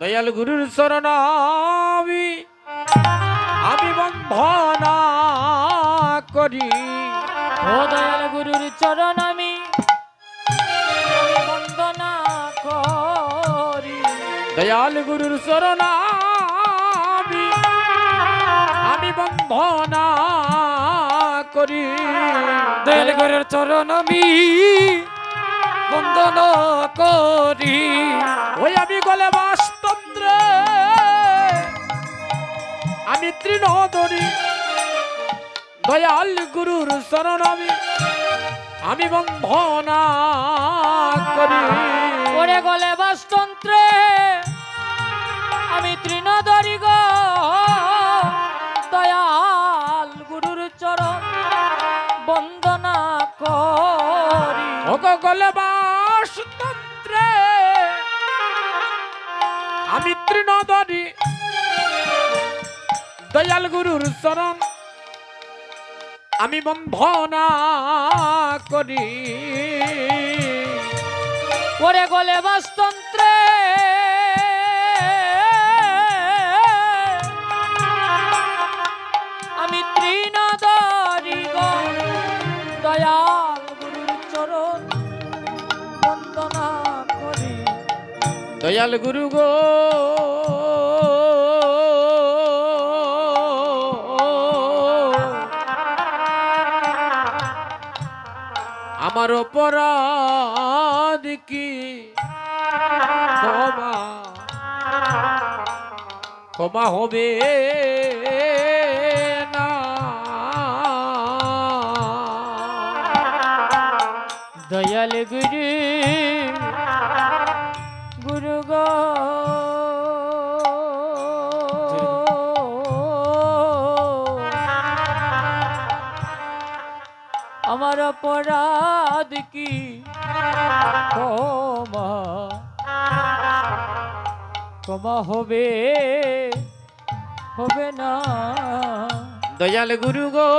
দয়াল গুরুর চরণ আমি বন্দনা করি। ও দয়াল গুরুর চরণ আমি বন্দনা করি। দয়াল গুরুর চরণ আমি বন্দনা করি। দয়াল গুরুর চরণ আমি বন্দনা করি। ওই আমি গলে বাসতন্ত্রে আমি তৃণ ধরি। দয়াল গুরুর চরণ আমি বন্দনা করি। ওরে গলে বাসতন্ত্রে আমি তৃণ ধরি গো। দয়াল গুরুর চরণ বন্দনা করি। ও গো গলে বাসতন্ত্রে আমি তৃণ ধরি। দয়াল গুরুর চরণ আমি বন্দনা করি। ওরে গলে বাসতন্ত্রে আমি তৃণ ধরি গো। দয়াল গুরুর চরণ বন্দনা করি। দয়াল গুরু গো আমার অপরাধ কি ক্ষমা ক্ষমা হবে না। দয়াল গুরু গুরু গো আমার অপরাধ কি ক্ষমা ক্ষমা হবে হবে না। দয়াল গুরু গো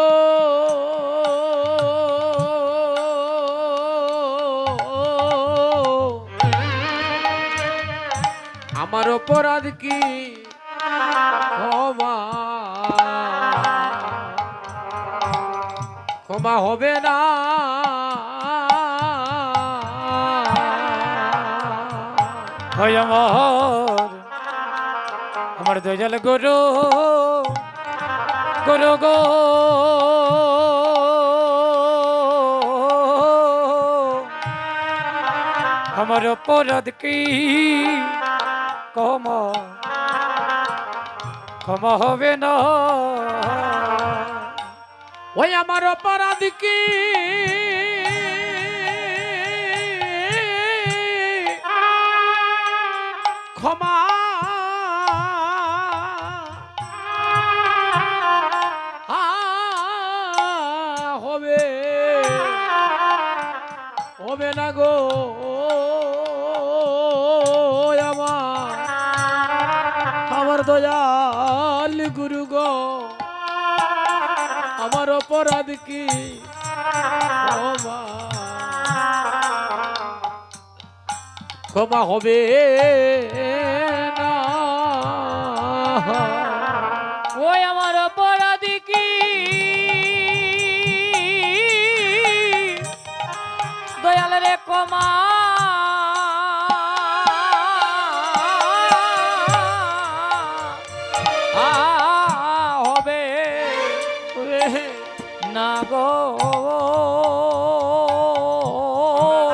আমার অপরাধ কি ক্ষমা ক্ষমা হবে না। হয় আমার দয়াল গুরু গুরু গো আমার অপরাধ কি ক্ষমা ক্ষমা হবে না। ওই আমার অপরাধ কি ক্ষমা হবে হবে না গো। আমার আমার দয়াল গুরু গো আমার অপরাধ কি ক্ষমা ক্ষমা হবে না। ওই আমার অপরাধ কি দয়াল রে ক্ষমা হবে না গো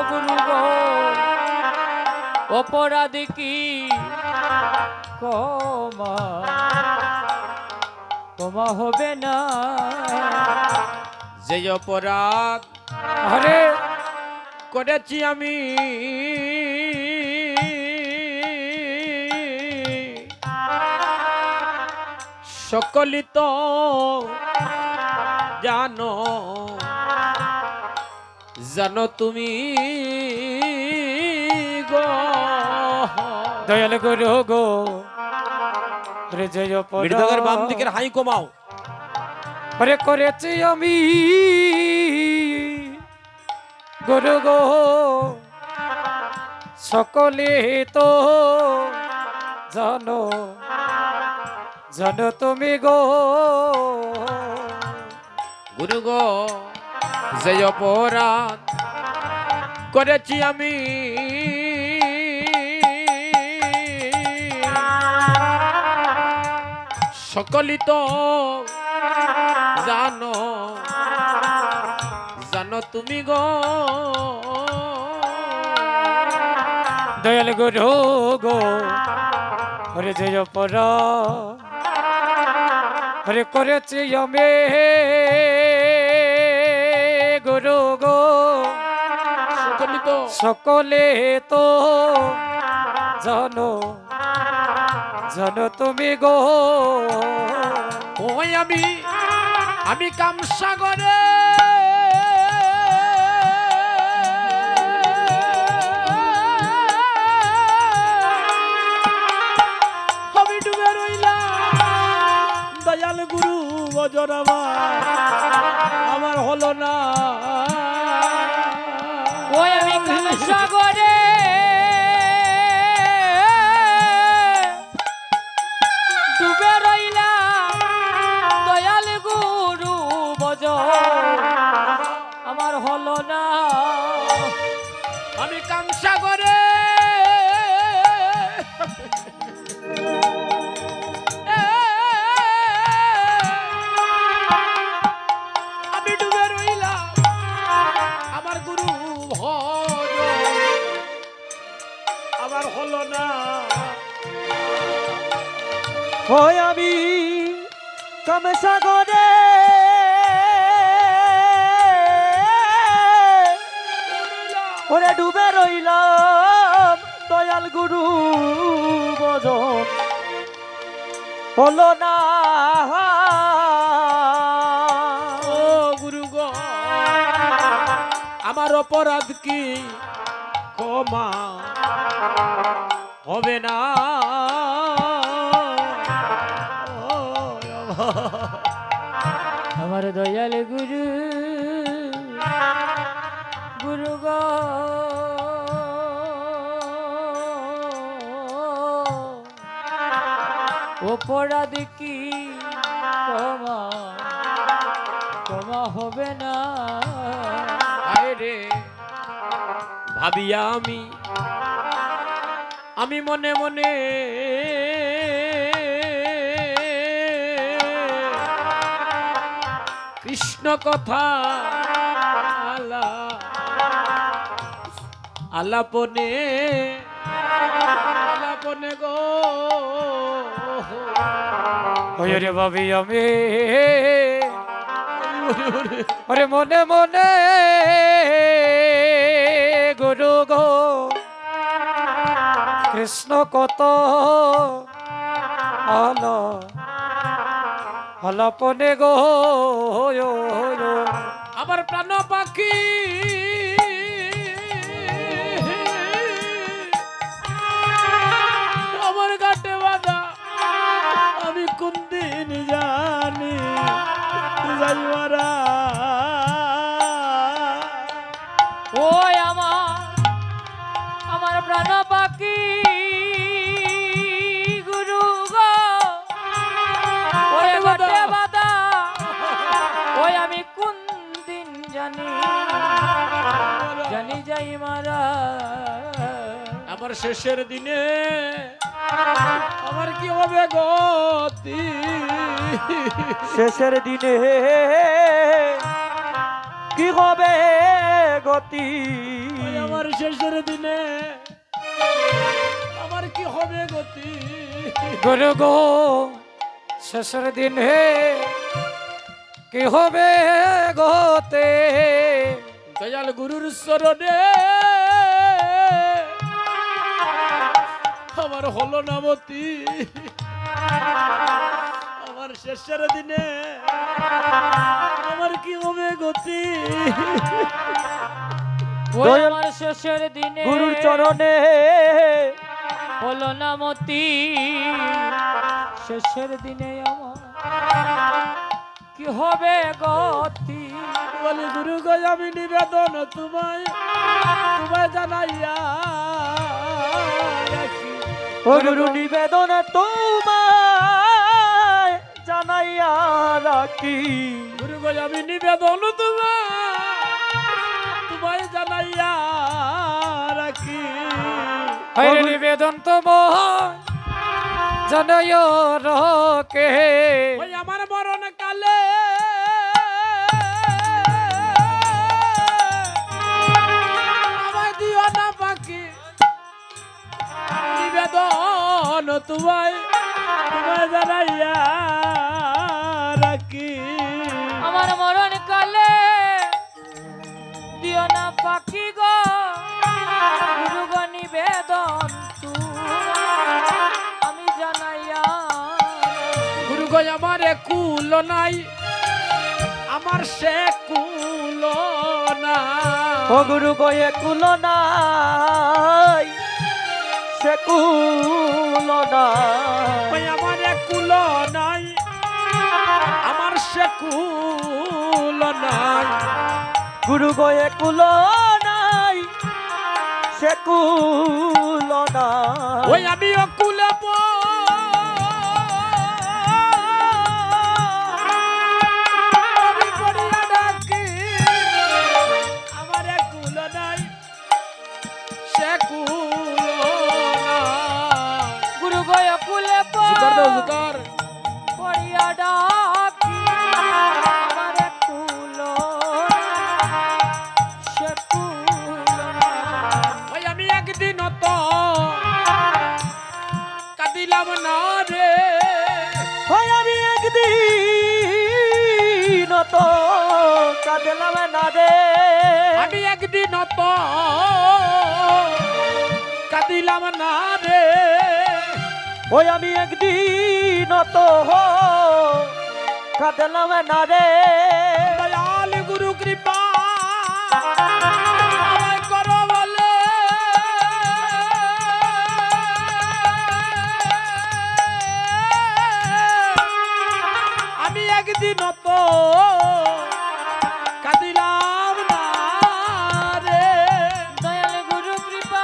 গুরু গো। অপরাধ কি ক্ষমা ক্ষমা হবে না। যে অপরাধ আরে করেছি আমি সকলি তো জানো জানো তুমি গো। দয়াল গুরু গো রে জয় মৃদঙ্গের বাম দিকের হাই কমাও। করে করেছি আমি গুরু গো সকলে তো জানো জানো তুমি গো গুরু গো যে অপরাধ করেছি আমি সকলই তো জানো জানো তুমি গো দয়াল গুরু গো হরে যে অপরাধ হরে করেছি আমি গুরু গো সকলই তো সকলে তো জানো জানো তুমি গো ওই আমি কামসাগরে আমি ডুবে রইলাম দয়াল গুরু বজর আমার হলো না ওই আমি সাগরে ডুবে রইলাম দয়াল গুরু বজ আমার হলো না আমি কামসাগরে আমি ডুবে রইলাম আমার গুরু ভজ আমার হলো না ওই আমি কামসাগরে ওরে ডুবে রইলাম দয়াল গুরু বজন হলো না ও গুরু গো আমার অপরাধ কি ক্ষমা হবে না ও আমার দয়াল গুরু গুরু গো অপরাধ কি ক্ষমা ক্ষমা হবে না আয় রে ভাবিয়া আমি মনে মনে কৃষ্ণ কথা আলাপনে আলাপনে গো ওই রে ভাবি আমি ওরে মনে মনে গুরু গো কৃষ্ণ কত আলা আলাপনে গো আমার প্রাণ পাখি আমার গাটে বাঁধা আমি কোন দিন জানি যাই মারা ওই আমার প্রাণ পাখি গুরু গো ওই বাটে বাদা ওই আমি কোন দিন জানি জানি যাই মারা আমার শেষের দিনে আমার কি হবে গতি শেষের দিনে কি হবে গতি ওই আমার শেষের দিনে আমার কি হবে গতি গুরু গো শেষের দিনে কি হবে গতে দয়াল গুরুর চরণে আমার হলো না মতি আমার শেষের দিনে আমার কি হবে গতি ওই আমার শেষের দিনে গুরুর চরণে হলো না মতি শেষের দিনে আমার কি হবে গতি বলি গুরু গো আমি নিবেদন তোমায় জানাইয়া রাখি ও গুরু নিবেদন তোমায় জানাইয়া রাখি গুরু গো আমি নিবেদন তোমায় জানাইয়া রাখি হইরে নিবেদন তোমায় জানাইয়া রাখে ওই আমার মরণ কালে আমায় দিও না পাখি নিবেদন তোমায় জানাইয়া রাখি আমার মরণ কালে দিও না পাখি গো গুরু গো নিবেদন তোমায় আমি জানাইয়া গুরু গো আমার কুল নাই আমার সে কুল না ও গুরু গয়ে কুল নাই সে কুল নাই ওই আমার কুল নাই আমার সে কুল নাই গুরু গয়ে কুল নাই সে কুল নাই ওই আমি অকুল ডাকি আমার কুল নাই সে কুল নাই গুরু গো কুলে জুকার দাও জুকার পড়িয়া ডাকি আমার কুলো সে কুলো ওই আমি একদিন তো কাঁদিলাম না রে ওই আমি একদিন তো কাঁদলাম না রে আমি একদিন তো কাঁদিলাম না রে ওই আমি একদিন তো কাঁদলাম না রে দয়াল গুরু কৃপা আমায় করো বলে আমি একদিন তো কাঁদিলাম না রে দয়াল গুরু কৃপা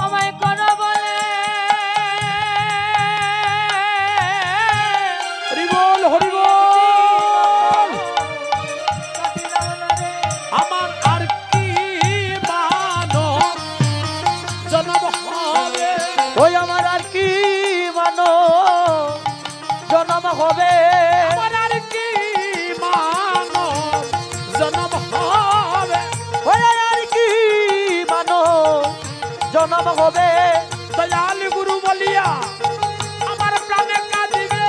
আমায় করো বলে হরিবল হরিবল আমার আর কি মানব জনম হবে ওই আমার আর কি মানো জনম হবে আমার আর কি মানব জনম হবে ওই আর কি মানো জনম হবে দয়াল গুরু বলিয়া আমার প্রাণে কাঁদিবে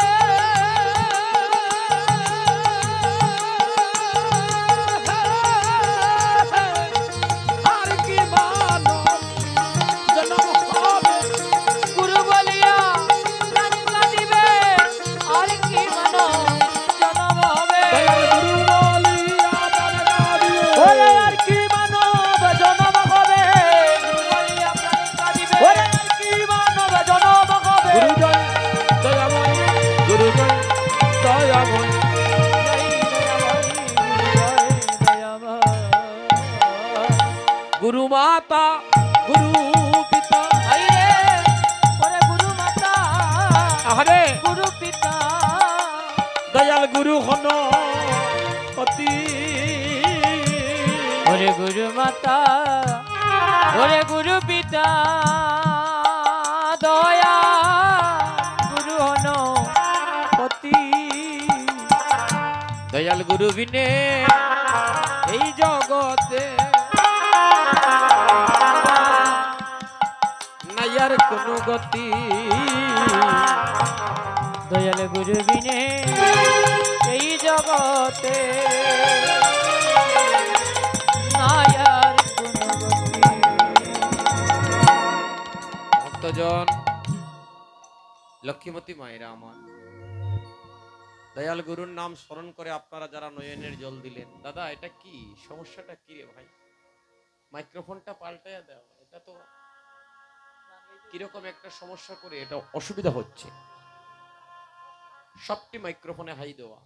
আর কি মানব জনম হবে গুরু বলিয়া প্রাণ কাঁদিবে আর কি মানো জনম হবে দয়াল গুরু বলিয়া প্রাণে কাঁদিবে ওই আর কি মানব জনম হবে বলিয়া প্রাণ কাঁদিবে ওই আর কি মানব জনম হবে গুরু জয় দয়াময় গুরু জয় দয়াময় গুরু মাতা গুরু পিতা গুরু মাতা আহারে গুরু পিতা দয়াল গুরু হন অতি ওরে গুরু মাতা ওরে গুরু পিতা দয়া গুরু হন পতি দয়াল গুরু বিনে এই জগতে নাইয়ার কোনো গতি দয়াল গুরু বিনে এই জগতে নায়ার কোনো গতি ভক্তজন লক্ষ্মীমতী মায়েরা আমার দয়াল গুরুর নাম স্মরণ করে আপনারা যারা নয়নের জল দিলেন দাদা এটা কি সমস্যাটা কি রে ভাই মাইক্রোফোনটা পাল্টাইয়া দাও এটা তো কিরকম একটা সমস্যা করে এটা অসুবিধা হচ্ছে সবটি মাইক্রোফোনে হাই দেওয়া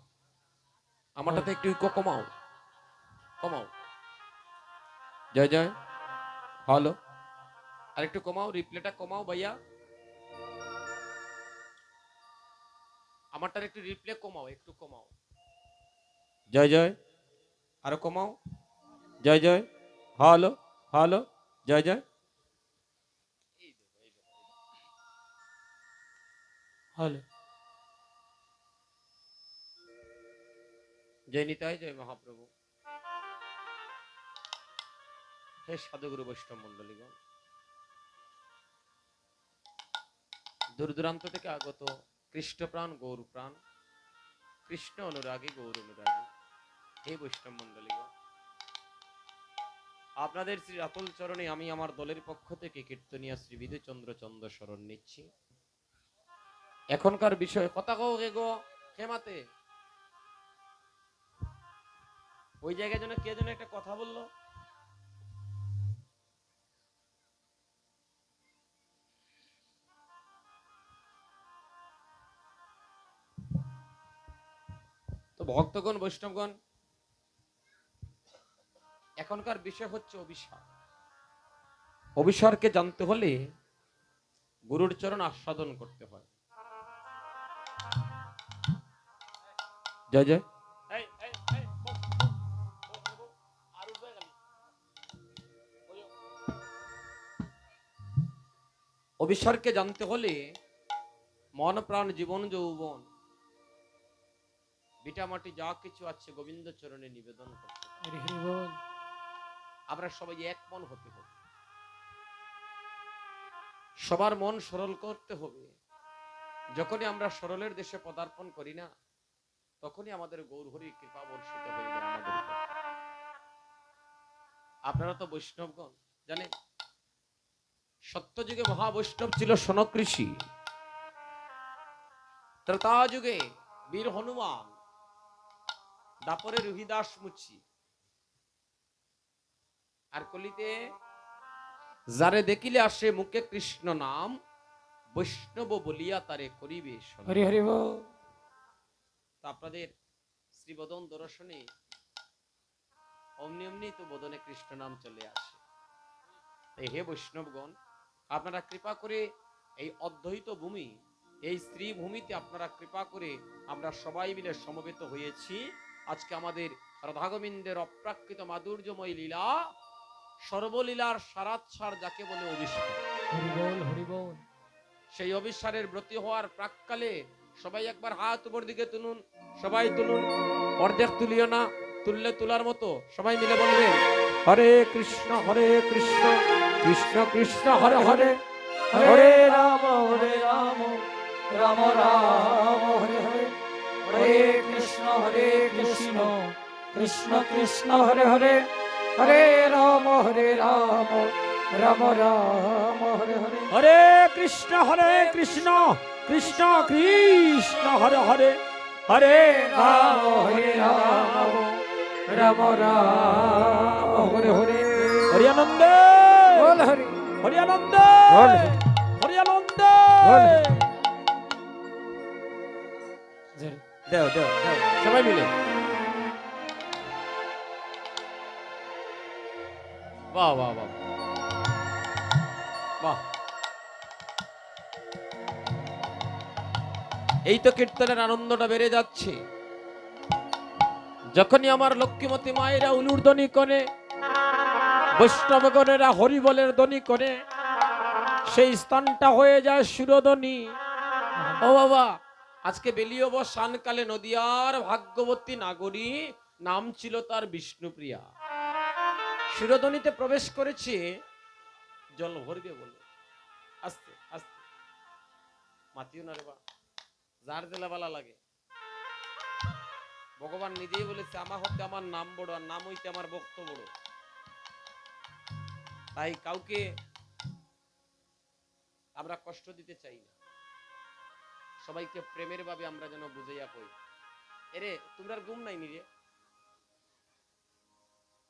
আমারটাতে একটু ইকো কমাও কমাও জয় জয় হ্যালো আর একটু কমাও রিপ্লেটা কমাও ভাইয়া আমারটার একটু রিপ্লে কমাও, একটু কমাও। জয় জয়, আরো কমাও। জয় জয়, হ্যালো হ্যালো, জয় জয়। হ্যালো। জয় নিতাই, জয় মহাপ্রভু। হে সাধুগুরু বৈষ্ণব মন্ডলীগণ, দূর দূরান্ত থেকে আগত কৃষ্ণপ্রাণ গৌর প্রাণ, কৃষ্ণ অনুরাগী গৌর অনুরাগী হে বৈষ্ণব মন্ডলীগণ, আপনাদের শ্রী রাতুল চরণে আমি আমার দলের পক্ষ থেকে কীর্তনিয়া শ্রী বিধুচন্দ্র চন্দ্র শরণ নিচ্ছি। এখনকার বিষয় কথা কও গে গো খেমাতে, ওই জায়গায় যেন কে যেন একটা কথা বললো। তো ভক্তগণ বৈষ্ণবগণ, এখনকার বিষয় হচ্ছে অভিসার। অভিসারকে জানতে হলে গুরুর চরণ আস্বাদন করতে হয়। জয় জয়। অভিসারকে জানতে হলে মন প্রাণ জীবন যৌবন ভিটামাটি যা কিছু আছে গোবিন্দ চরণে নিবেদন করতে হবে। আমরা সবাই এক মন হতে হবে, সবার মন সরল করতে হবে। যখনই আমরা সরলের দেশে পদার্পণ করি না, তখনই আমাদের গৌরহরির কৃপা বর্ষিত হয়ে যায় আমাদের উপর। আপনারা তো বৈষ্ণবগণ জানেন, সত্যযুগে মহাবৈষ্ণব ছিল সনক ঋষি, ত্রেতা যুগে বীর হনুমান, দাপরে রুহিদাস মুচি, আর কলিতে যারে দেখিলে আসে মুখে কৃষ্ণ নাম, বৈষ্ণব বলিয়া তারে করিবে শরণ। হরি হরি বল। তা আপনাদের শ্রীবদন দর্শনে অমনি অমনি তো বদনে কৃষ্ণ নাম চলে আসে। তাই হে বৈষ্ণবগণ, আপনারা কৃপা করে এই অদ্বৈত ভূমি, এই শ্রী ভূমিতে আপনারা কৃপা করে আমরা সবাই মিলে সমবেত হয়েছি। আজকে আমাদের রাধাগোবিন্দের অপ্রাকৃত মাধুর্যময় লীলা, সর্বলীলার সারাৎসার যাকে বলে অভিসার। হরি বল হরি বল। সেই অভিসারের ব্রতী হওয়ার প্রাককালে সবাই একবার হাত উপর দিকে তুলুন, সবাই তুলুন, অর্ধেক তুলিও না, তুললে তোলার মতো সবাই মিলে বলবেন হরে কৃষ্ণ কৃষ্ণ কৃষ্ণ হরে হরে, হরে রাম রাম রাম হরে হরে, হরে কৃষ্ণ কৃষ্ণ কৃষ্ণ হরে হরে, হরে রাম রাম রাম হরে হরে, হরে কৃষ্ণ কৃষ্ণ কৃষ্ণ হরে হরে, হরে রাম রাম রাম হরে হরে, হরি আনন্দ বল হরি, হরি আনন্দ বল হরি আনন্দ। বল। দেও দেও দেও সবাই মিলে। বাহ বাহ বাহ বাহ। এই তো কীর্তনের আনন্দটা বেড়ে যাচ্ছে। যখনই আমার লক্ষ্মীমতী মায়েরা উলুর ধ্বনি করে, বৈষ্ণবগণেরা হরিবলের ধ্বনি করে, সেই স্থানটা হয়ে যায় সুরধ্বনি। ও বাবা, আজকে বেলিয়ব সানকালে নদিয়ার ভাগ্যবতী নাগরী, নাম ছিল তার বিষ্ণুপ্রিয়া, সুরধ্বনিতে প্রবেশ করেছে জল ভরবে বলে। আস্তে আস্তে মাতিও না রে বা, যার জেলাবালা লাগে। ভগবান নিজেই বলেছে আমার হতে আমার নাম বড়, আর নাম হইতে আমার ভক্ত বড়। তাই কাউকে আমরা কষ্ট দিতে চাই না, সবাইকে প্রেমের ভাবে আমরা যেন বুঝাইয়া কই, এরে তোমরা ঘুম নাই নি রে,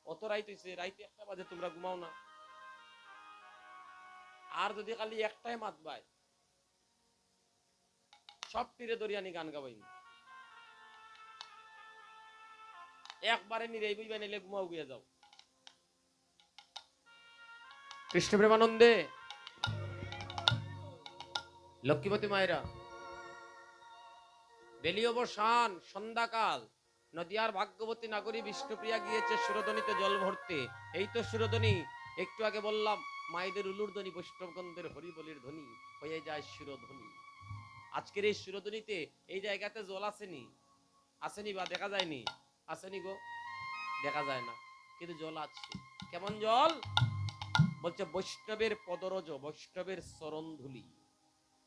অত রাইত হইছে, রাইতে 1টা বাজে তোমরা ঘুমাও না। আর যদি খালি একটাই মাত ভাই, সব তীরে দরিয়ানি গান গাবাই, একবারে নিরে বুঝবে নিলে ঘুমাও গিয়ে যাও। কৃষ্ণ প্রেমানন্দে লক্ষ্মীপতি মায়েরা বেলি অবসান সন্ধ্যাকাল, নদিয়ার ভাগ্যবতী নাগরী বিষ্ণুপ্রিয়া গিয়েছে সুরধ্বনিতে জল ভরতে। এই তো সুরধ্বনি, একটু আগে বললাম মায়েদের উলুর ধ্বনি, বৈষ্ণবগণদের হরিবলির ধ্বনি হয়ে যায় সুরধ্বনি। আজকের এই সুরধ্বনিতে এই জায়গাতে জল আসেনি, আসেনি বা দেখা যায়নি, আসেনি গো, দেখা যায় না, কিন্তু জল আছে। কেমন জল? বলছে বৈষ্ণবের পদরজ, বৈষ্ণবের চরণ ধুলি।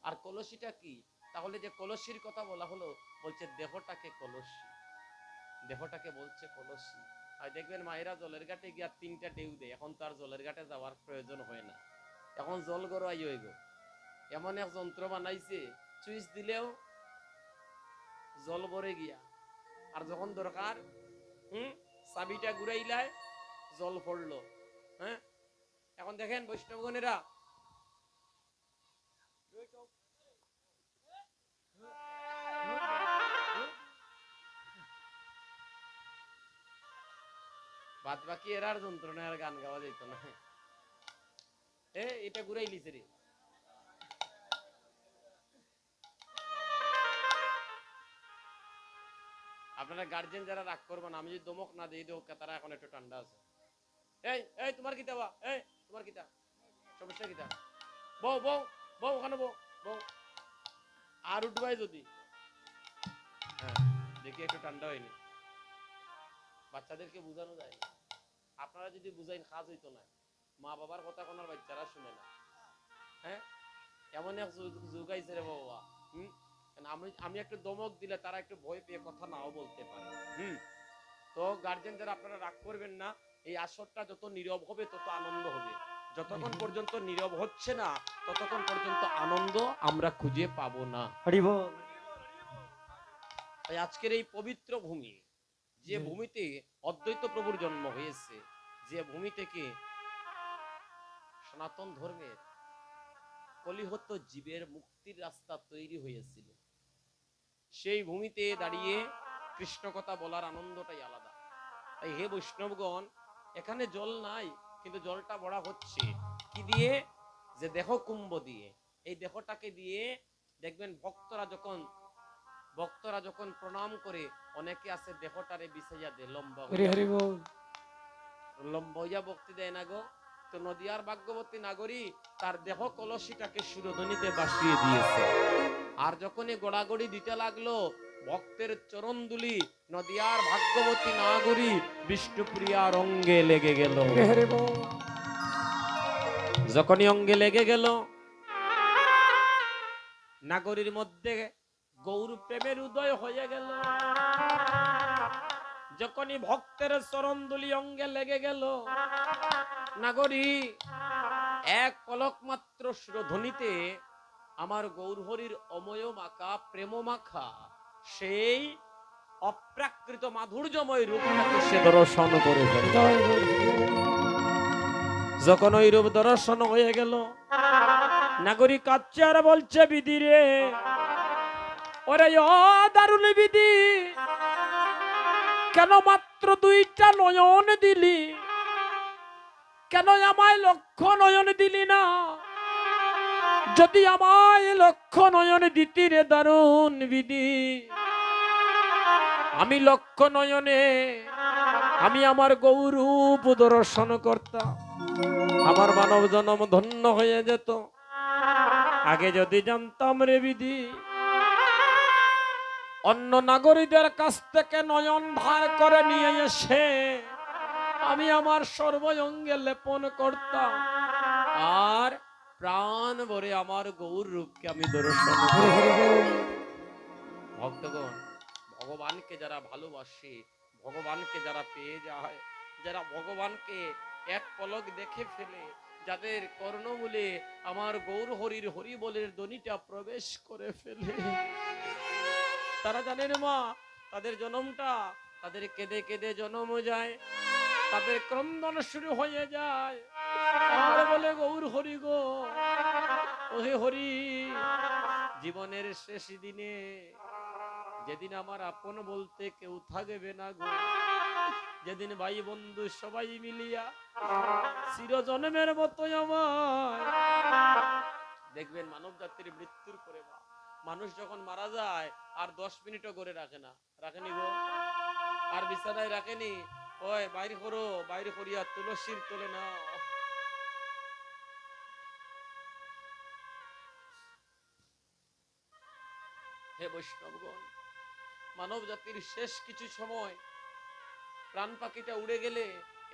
আর কলসিটা কি? তাহলে যে কলসির কথা বলা হলো, বলছে দেহটাকে কলসি, দেহটাকে বলছে কলসি। আর দেখবেন মায়েরা জলের ঘাটে গিয়া 3টা ঢেউ দেয়। এখন তো আর জলের ঘাটে যাওয়ার প্রয়োজন হয় না, এখন জল গড়াই হয়ে গো। এমন এক যন্ত্র বানাইছে, সুইচ দিলেও জল ভরে গিয়া, আর যখন দরকার চাবিটা ঘুরাইলায় জল পড়লো। হ্যাঁ, এখন দেখেন বৈষ্ণবগণেরা বাদ বাকি এরার যন্ত্রণা আর গান গাওয়া যেত না। এটা ঘুরাই লিছে রে। আপনারা গার্জেন যারা রাগ করবেন, আমি যদি দমক না দিই দেবো, তারা এখন একটু ঠান্ডা আছে। এই এই তোমার কিতা বা, এই তোমার কিতা সমস্যা কিতা, বউ বউ বউ ওখানে বউ বউ, আর উঠবাই যদি। হ্যাঁ, দেখি একটু ঠান্ডা হয়নি। বাচ্চাদেরকে বুঝানো যায় না, আপনারা যদি বুঝাইন কাজ হইতো না। মা বাবার কথা কোন বাচ্চারা শুনে না। হ্যাঁ, এমন এক যুগ আইছে রে বাবা। আমি আমি একটু দমক দিলে তারা একটু ভয় পেয়ে কথা নাও বলতে পারে। তো গার্জেন যারা, আপনারা রাগ করবেন না। এই আসরটা যত নীরব হবে তত আনন্দ হবে। যতক্ষণ পর্যন্ত নীরব হচ্ছে না, ততক্ষণ পর্যন্ত আনন্দ আমরা খুঁজে পাবো না। হরি বল। তাই আজকের এই পবিত্র ভূমি, যে ভূমিতে অদ্বৈত প্রভুর জন্ম হয়েছে, যে ভূমি থেকে সনাতন ধর্মের কলিহত জীবের মুক্তির রাস্তা তৈরি হয়েছিল, সেই ভূমিতে দাঁড়িয়ে কৃষ্ণ কথা বলার আনন্দটাই আলাদা। তাই হে বৈষ্ণবগণ, এখানে জল নাই, কিন্তু জলটা ভরা হচ্ছে কি দিয়ে? যে দেহ কুম্ভ দিয়ে। এই দেহটাকে দিয়ে দেখবেন ভক্তরা যখন প্রণাম করে, অনেকে আছে দেহটারে বিছাইয়া দে, লম্বা হইয়া ভক্তি দেয় না গো। তো নদিয়ার ভাগ্যবতী নাগরী তার দেহ কলসিটাকে সুরধ্বনিতে বাসিয়ে দিয়েছে। আর যখনই গোড়াগড়ি দিতে লাগলো, ভক্তের চরণ দুলি নদিয়ার ভাগ্যবতী নাগরী বিষ্ণুপ্রিয়ার অঙ্গে লেগে গেল। যখনই অঙ্গে লেগে গেল, নাগরীর মধ্যে গৌর প্রেমের উদয় হয়ে গেল। যখনই ভক্তের চরণ দুলি অঙ্গে লেগে গেল, নাগরী এক পলক মাত্র সুরধ্বনিতে আমার গৌরহরির অময় মাখা, প্রেম মাখা সেই অপ্রাকৃত মাধুর্যময় রূপটাকে সে দর্শন করে ফেলল। যখন ওই রূপ দর্শন হয়ে গেল, নাগরী কাচ্চে আর বলছে, বিধি রে, ওরে দারুণ বিধি, কেন মাত্র 2টা নয়ন দিলি? কেন আমায় লক্ষ নয়ন দিলি না? যদি আমায় লক্ষ নয়ন দিতি রে দারুণ বিধি, আমি লক্ষ নয়নে আমি আমার গৌরূপ দর্শন করতাম, আমার মানব জন্ম ধন্য হয়ে যেত। আগে যদি জানতাম রে বিধি, অন্য নাগরিকদের কাছ থেকে নয়ন ধার করে নিয়ে এসে আমি আমার সর্বঙ্গে লেপন করতাম, আর প্রাণ ভরে আমার গৌর রূপকে আমি দর্শন করতাম। ভক্তগণ, ভগবানকে যারা ভালোবাসে, ভগবানকে যারা পেয়ে যায়, যারা ভগবানকে এক পলক দেখে ফেলে, যাদের কর্ণমূলে আমার গৌর হরির হরিবলের ধ্বনিটা প্রবেশ করে ফেলে, তারা জানেন মা, তাদের জন্মটা, তাদের কেঁদে কেঁদে জন্ম যায়, তাদের ক্রন্দন শুরু হয়ে যায়, আর বলে গৌর হরি গো, ওহে হরি। জীবনের শেষ দিনে, যেদিন আমার আপন বলতে কেউ থাকবে না গো, যেদিন ভাই বন্ধু সবাই মিলিয়া চিরজন্মের মতো আমার, দেখবেন মানব জাতির মৃত্যুর পরে মানুষ যখন মারা যায় আর 10 মিনিটও করে রাখে না, রাখেনি গো? আর বিছানায় রাখেনি, ওই বাইরে করো, বাইরে করিয়া তুলসীর তোলে না। হে বৈষ্ণবগণ, মানব জাতির শেষ কিছু সময় প্রাণ পাখিটা উড়ে গেলে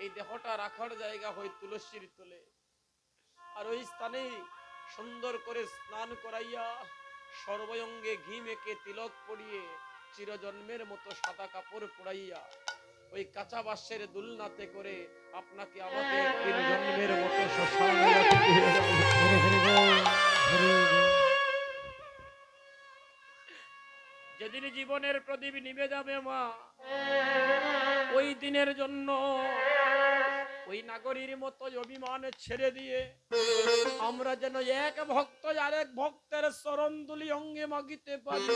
এই দেহটা রাখার জায়গা হয় তুলসীর তোলে। আর ওই স্থানে সুন্দর করে স্নান করাইয়া সর্বঙ্গে ঘি মেখে তিলক পরিয়ে চিরজন্মের মতো সাদা কাপড় পরাইয়া ওই কাঁচা বাঁশের দুলনাতে করে আপনাকে আমাকে একদিন জন্মের মতো শ্মশানে রাখতে হবে। যেদিন জীবনের প্রদীপ নিভে যাবে মা, ওই দিনের জন্য ওই নাগরীর মতো অভিমান ছেড়ে দিয়ে আমরা যেন এক ভক্ত আরেক ভক্তের চরণ ধুলি অঙ্গে মাগিতে পারি।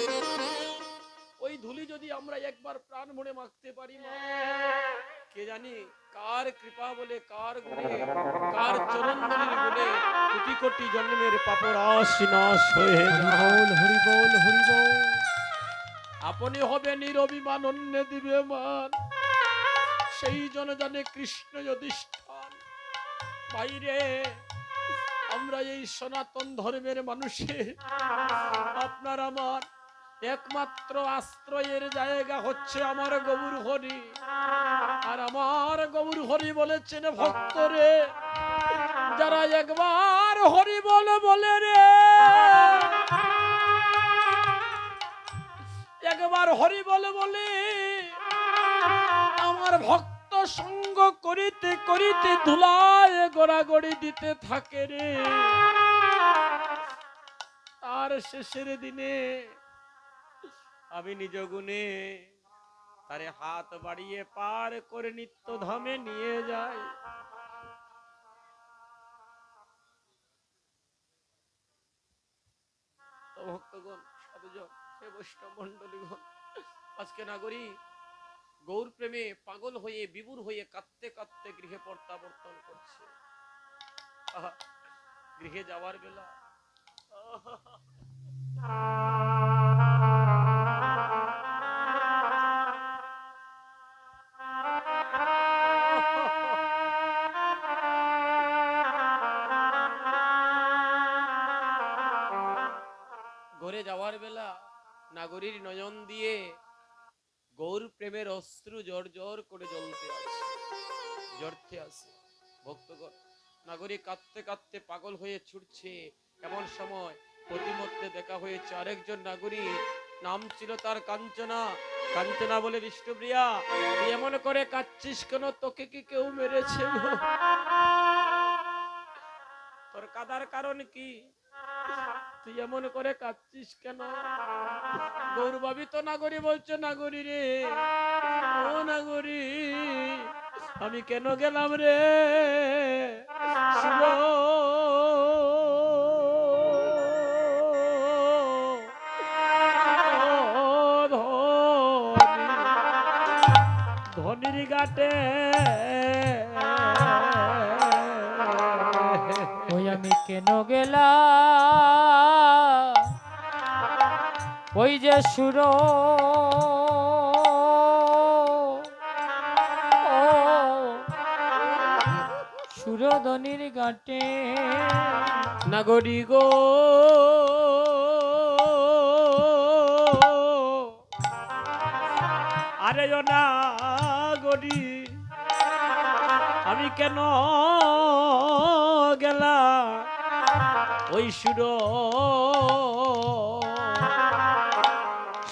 ওই ধুলি যদি আমরা একবার প্রাণ ভরে মাগতে পারি মা, কে জানি কার কৃপা বলে, কার গুণে, কার চরণ ধুলির গুণে কোটি কোটি জন্মের পাপ রাশি নাশ হয়ে যায়। হরি বল হরি বল। আপনি হবে নিরভিমান, অন্য দিবে মান, সেই জন জানে কৃষ্ণ যদিষ্ঠান। বাইরে আমরা এই সনাতন ধর্মের মানুষের আপনার আমার একমাত্র আশ্রয়ের জায়গা হচ্ছে আমার গৌর হরি। আর আমার গৌর হরি বলেছেন, ভক্তরে যারা একবার হরি বলে রে, একবার হরি বলে আমার ভক্ত সঙ্গ করিতে করিতে ধুলায় গড়াগড়ি দিতে থাকে রে। আর শেষের দিনে আমি নিজ গুণে তারে হাত বাড়িয়ে পার করে নিত্য ধামে নিয়ে যাই। তো ভক্তগণ, সাধুজন, হে বৈষ্ণব মন্ডলীগণ, আজকে নাগরী গৌর প্রেমে পাগল হয়ে বিভোর হয়ে কাঁদতে কাঁদতে গৃহে প্রত্যাবর্তন করছে। আহা, গৃহে যাওয়ার বেলা ঘরে যাওয়ার বেলা নাগরীর নয়ন দিয়ে গৌর প্রেমের অশ্রু জর জর করে জ্বলতে আছে, জ্বরতে আছে। ভক্তগণ, নাগরী কাঁদতে কাঁদতে পাগল হয়ে ছুটছে। এমন সময় প্রতিমধ্যে দেখা হয়েছে আরেকজন নাগরী, নাম ছিল তার কাঞ্চনা। কাঞ্চনা বলে, বিষ্ণুপ্রিয়া তুই এমন করে কাঁদছিস কেন? তোকে কি কেউ মেরেছে গো? তোর কাঁদার কারণ কি? তুই এমন করে কাঁদছিস কেন? গৌরবাবিত নাগরী বলছে, নাগরী রে, ও নাগরী, আমি কেন গেলাম রে? শিব ধনির ঘাটে ওই আমি কেন গেলাম ওই যে সুর সুরধনির ঘাটে। নাগরী গো, আরে ও নাগরী, আমি কেন গেলাম ওই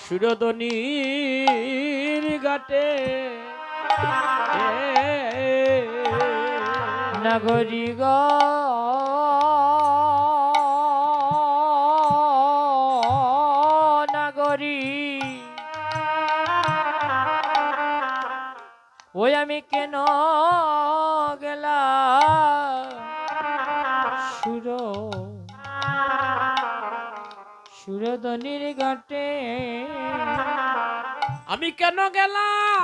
সুরধনির ঘাটে? নাগরী গো, নাগরী, ওই আমি কেন গেলাম সুরধনির ঘাটে? আমি কেন গেলাম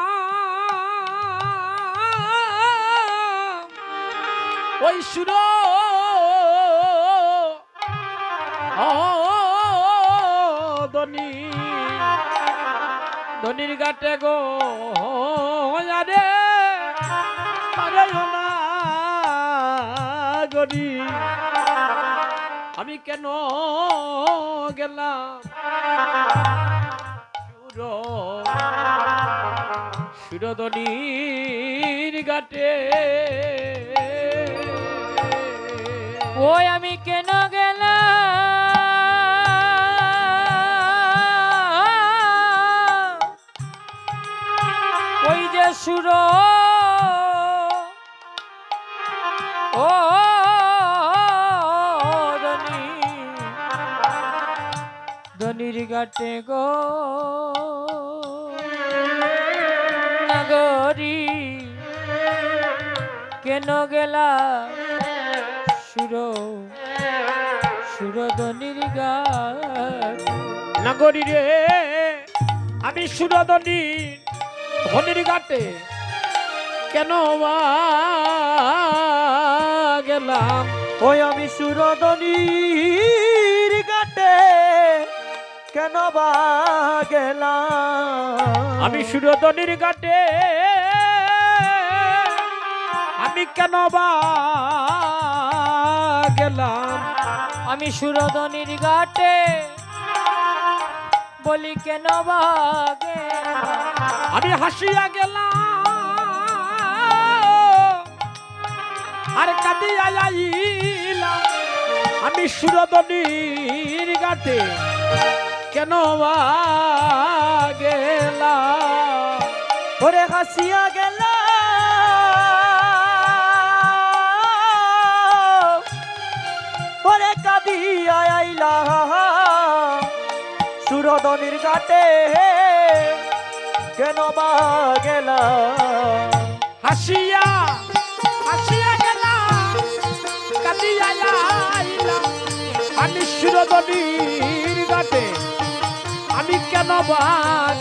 ওই ধনী ধনির ঘাটে গো আরে আরে না গরি আমি কেন গেলাম সুরধনির ঘাটে ওই আমি কেন গেলাম ওই যে সুর ও ধনির ঘাটে গো নগরী কেন গেলা সুরধনির ঘাট নগরী রে আমি সুরধনির ধনির ঘাটে কেন বা গেলাম ওই আমি সুরধনির ঘাটে কেন বা গেলাম আমি সুরধনির ঘাটে আমি কেন বা গেলাম আমি সুরধনির ঘাটে বলি কেন বা গেলাম আমি হাসিয়া গেলাম আর কাঁদিয়া যাইলাম আমি সুরধনির ঘাটে কেন বা গেলাম ওরে হাসিয়া গেল ওরে কাঁদিয়া আইলা সুরধনির ঘাটে কেন বা গেলা হাসিয়া হাসিয়া গেলাম কাঁদিয়া যাইলাম আমি সুরধনির ঘাটে আমি কেন বা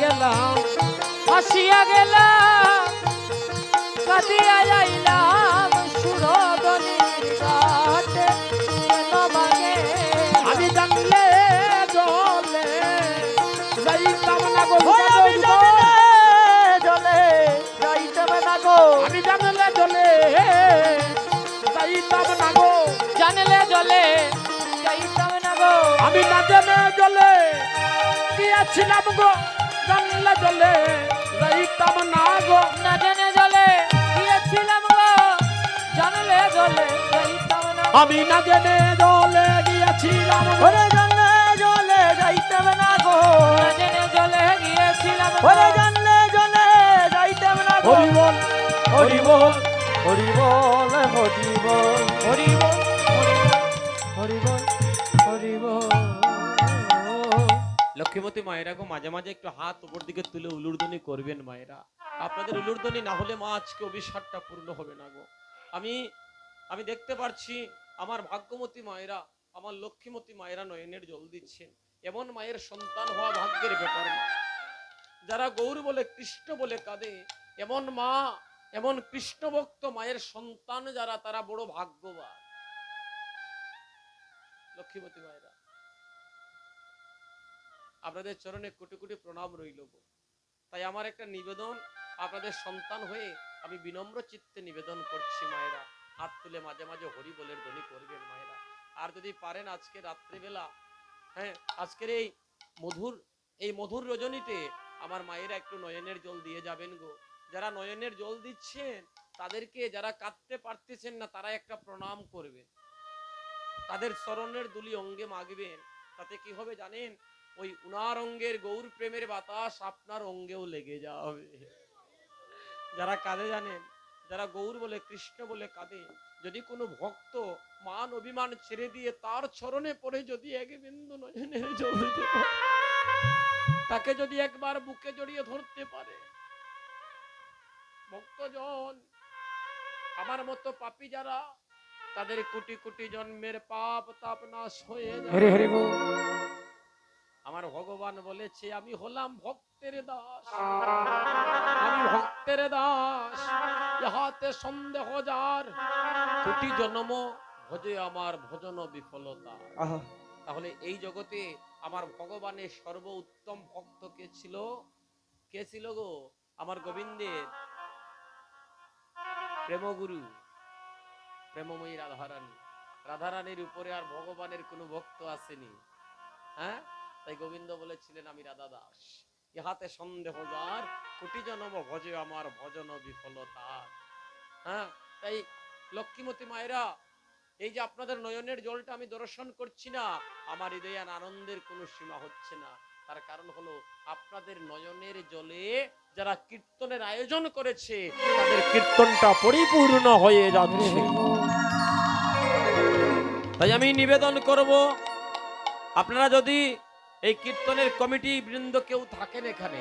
গেলাম হাসিয়া গেলাম কাঁদিয়া যাইলাম সুরধনির ঘাটে কেন বা গেলাম আমি জানলে জলে যাইতাম না গো ওই আমি জানলে জলে যাইতাম না গো আমি জানলে জলে যাইতাম না গো জানলে জলে যাইতাম না গো আমি না জানে জলে গিয়েছিলাম গো জানলে জলে যাইতাম না গো না জেনে জলে গিয়েছিলাম গো জানলে জলে যাইতাম না আমি না জেনে জলে গিয়েছিলাম গো ওরে জানলে জলে যাইতাম না গো না জেনে জলে গিয়েছিলাম গো ওরে জানলে জলে যাইতাম না গো হরি বল হরি বল হরি বল হরি বল হরি বল হরি বল হরি বল লক্ষ্মীমতী মায়েরা গো মাঝে মাঝে একটু হাত উপর দিকে তুলে উলুরধ্বনি করবেন মায়েরা আপনাদের উলুরধ্বনি না হলে মা আজকে অভিশাপটা পূর্ণ হবে না গো আমি দেখতে পারছি আমার ভাগ্যমতী মায়েরা আমার লক্ষ্মীমতী মায়েরা নয়নের জল দিচ্ছেন এমন মায়ের সন্তান হওয়া ভাগ্যের ব্যাপার না যারা গৌর বলে কৃষ্ণ বলে কাঁদে এমন মা এমন কৃষ্ণ ভক্ত মায়ের সন্তান যারা তারা বড় ভাগ্যবান লক্ষ্মীমতী মায়েরা আপনাদের চরণে কোটি কোটি প্রণাম রইল গো তাই আমার একটা নিবেদন আপনাদের সন্তান হয়ে আমি বিনম্র চিত্তে নিবেদন করছি মায়েরা হাত তুলে মাঝে মাঝে হরি বলের ধ্বনি করবেন মায়েরা আর যদি পারেন আজকে রাত্রিবেলা হ্যাঁ আজকের এই মধুর রজনীতে আমার মায়েরা একটু নয়নের জল দিয়ে যাবেন গো যারা নয়নের জল দিচ্ছেন তাদেরকে যারা কাঁদতে পারতেছেন না তারা একটা প্রণাম করবেন তাদের চরণের দুলি অঙ্গে মাগবেন তাতে কি হবে জানেন ওই উনার অঙ্গের গৌর প্রেমের বাতাস আপনার অঙ্গেও লেগে যাবে যারা কাঁদে জানেন যারা গৌর বলে কৃষ্ণ বলে কাঁদে যদি কোনো ভক্ত মান অভিমান ছেড়ে দিয়ে তার চরণে পড়ে যদি এক বিন্দু নয়নের জল দিতে পারে তাকে যদি একবার বুকে জড়িয়ে ধরতে পারে ভক্তজন আমার মতো পাপী যারা তাদের কোটি কোটি জন্মের পাপ তাপ নাশ হয়ে যায় হরি হরি বল আমার ভগবান বলেছে আমি হলাম ভক্তের দাস আমি ভক্তের দাস ইহাতে সন্দেহ যার কোটি জন্ম ভজে আমার ভজন বিফলতা আহা তাহলে এই জগতে আমার ভগবানের সর্ব উত্তম ভক্ত কে ছিল? কে ছিল গো? আমার গোবিন্দের প্রেমগুরু, প্রেমময়ী রাধারানী। রাধারানীর উপরে আর ভগবানের কোনো ভক্ত আসেনি। হ্যাঁ, তাই গোবিন্দ বলেছিলেন আমি রাধা দাস, ইহাতে সন্দেহ যার, কোটি জনম ভজে আমার ভজন বিফলতা। হ্যাঁ, তাই লক্ষ্মীমতী মায়েরা, এই যে আপনাদের নয়নের জলটা আমি দর্শন করছি না, আমার হৃদয়ে আনন্দের কোনো সীমা হচ্ছে না। তার কারণ হলো আপনাদের নয়নের জলে যারা কীর্তনের আয়োজন করেছে তাদের কীর্তনটা পরিপূর্ণ হয়ে যাচ্ছে। তাই আমি নিবেদন করব, আপনারা যদি এই কীর্তনের কমিটি বৃন্দ কেউ থাকেন এখানে,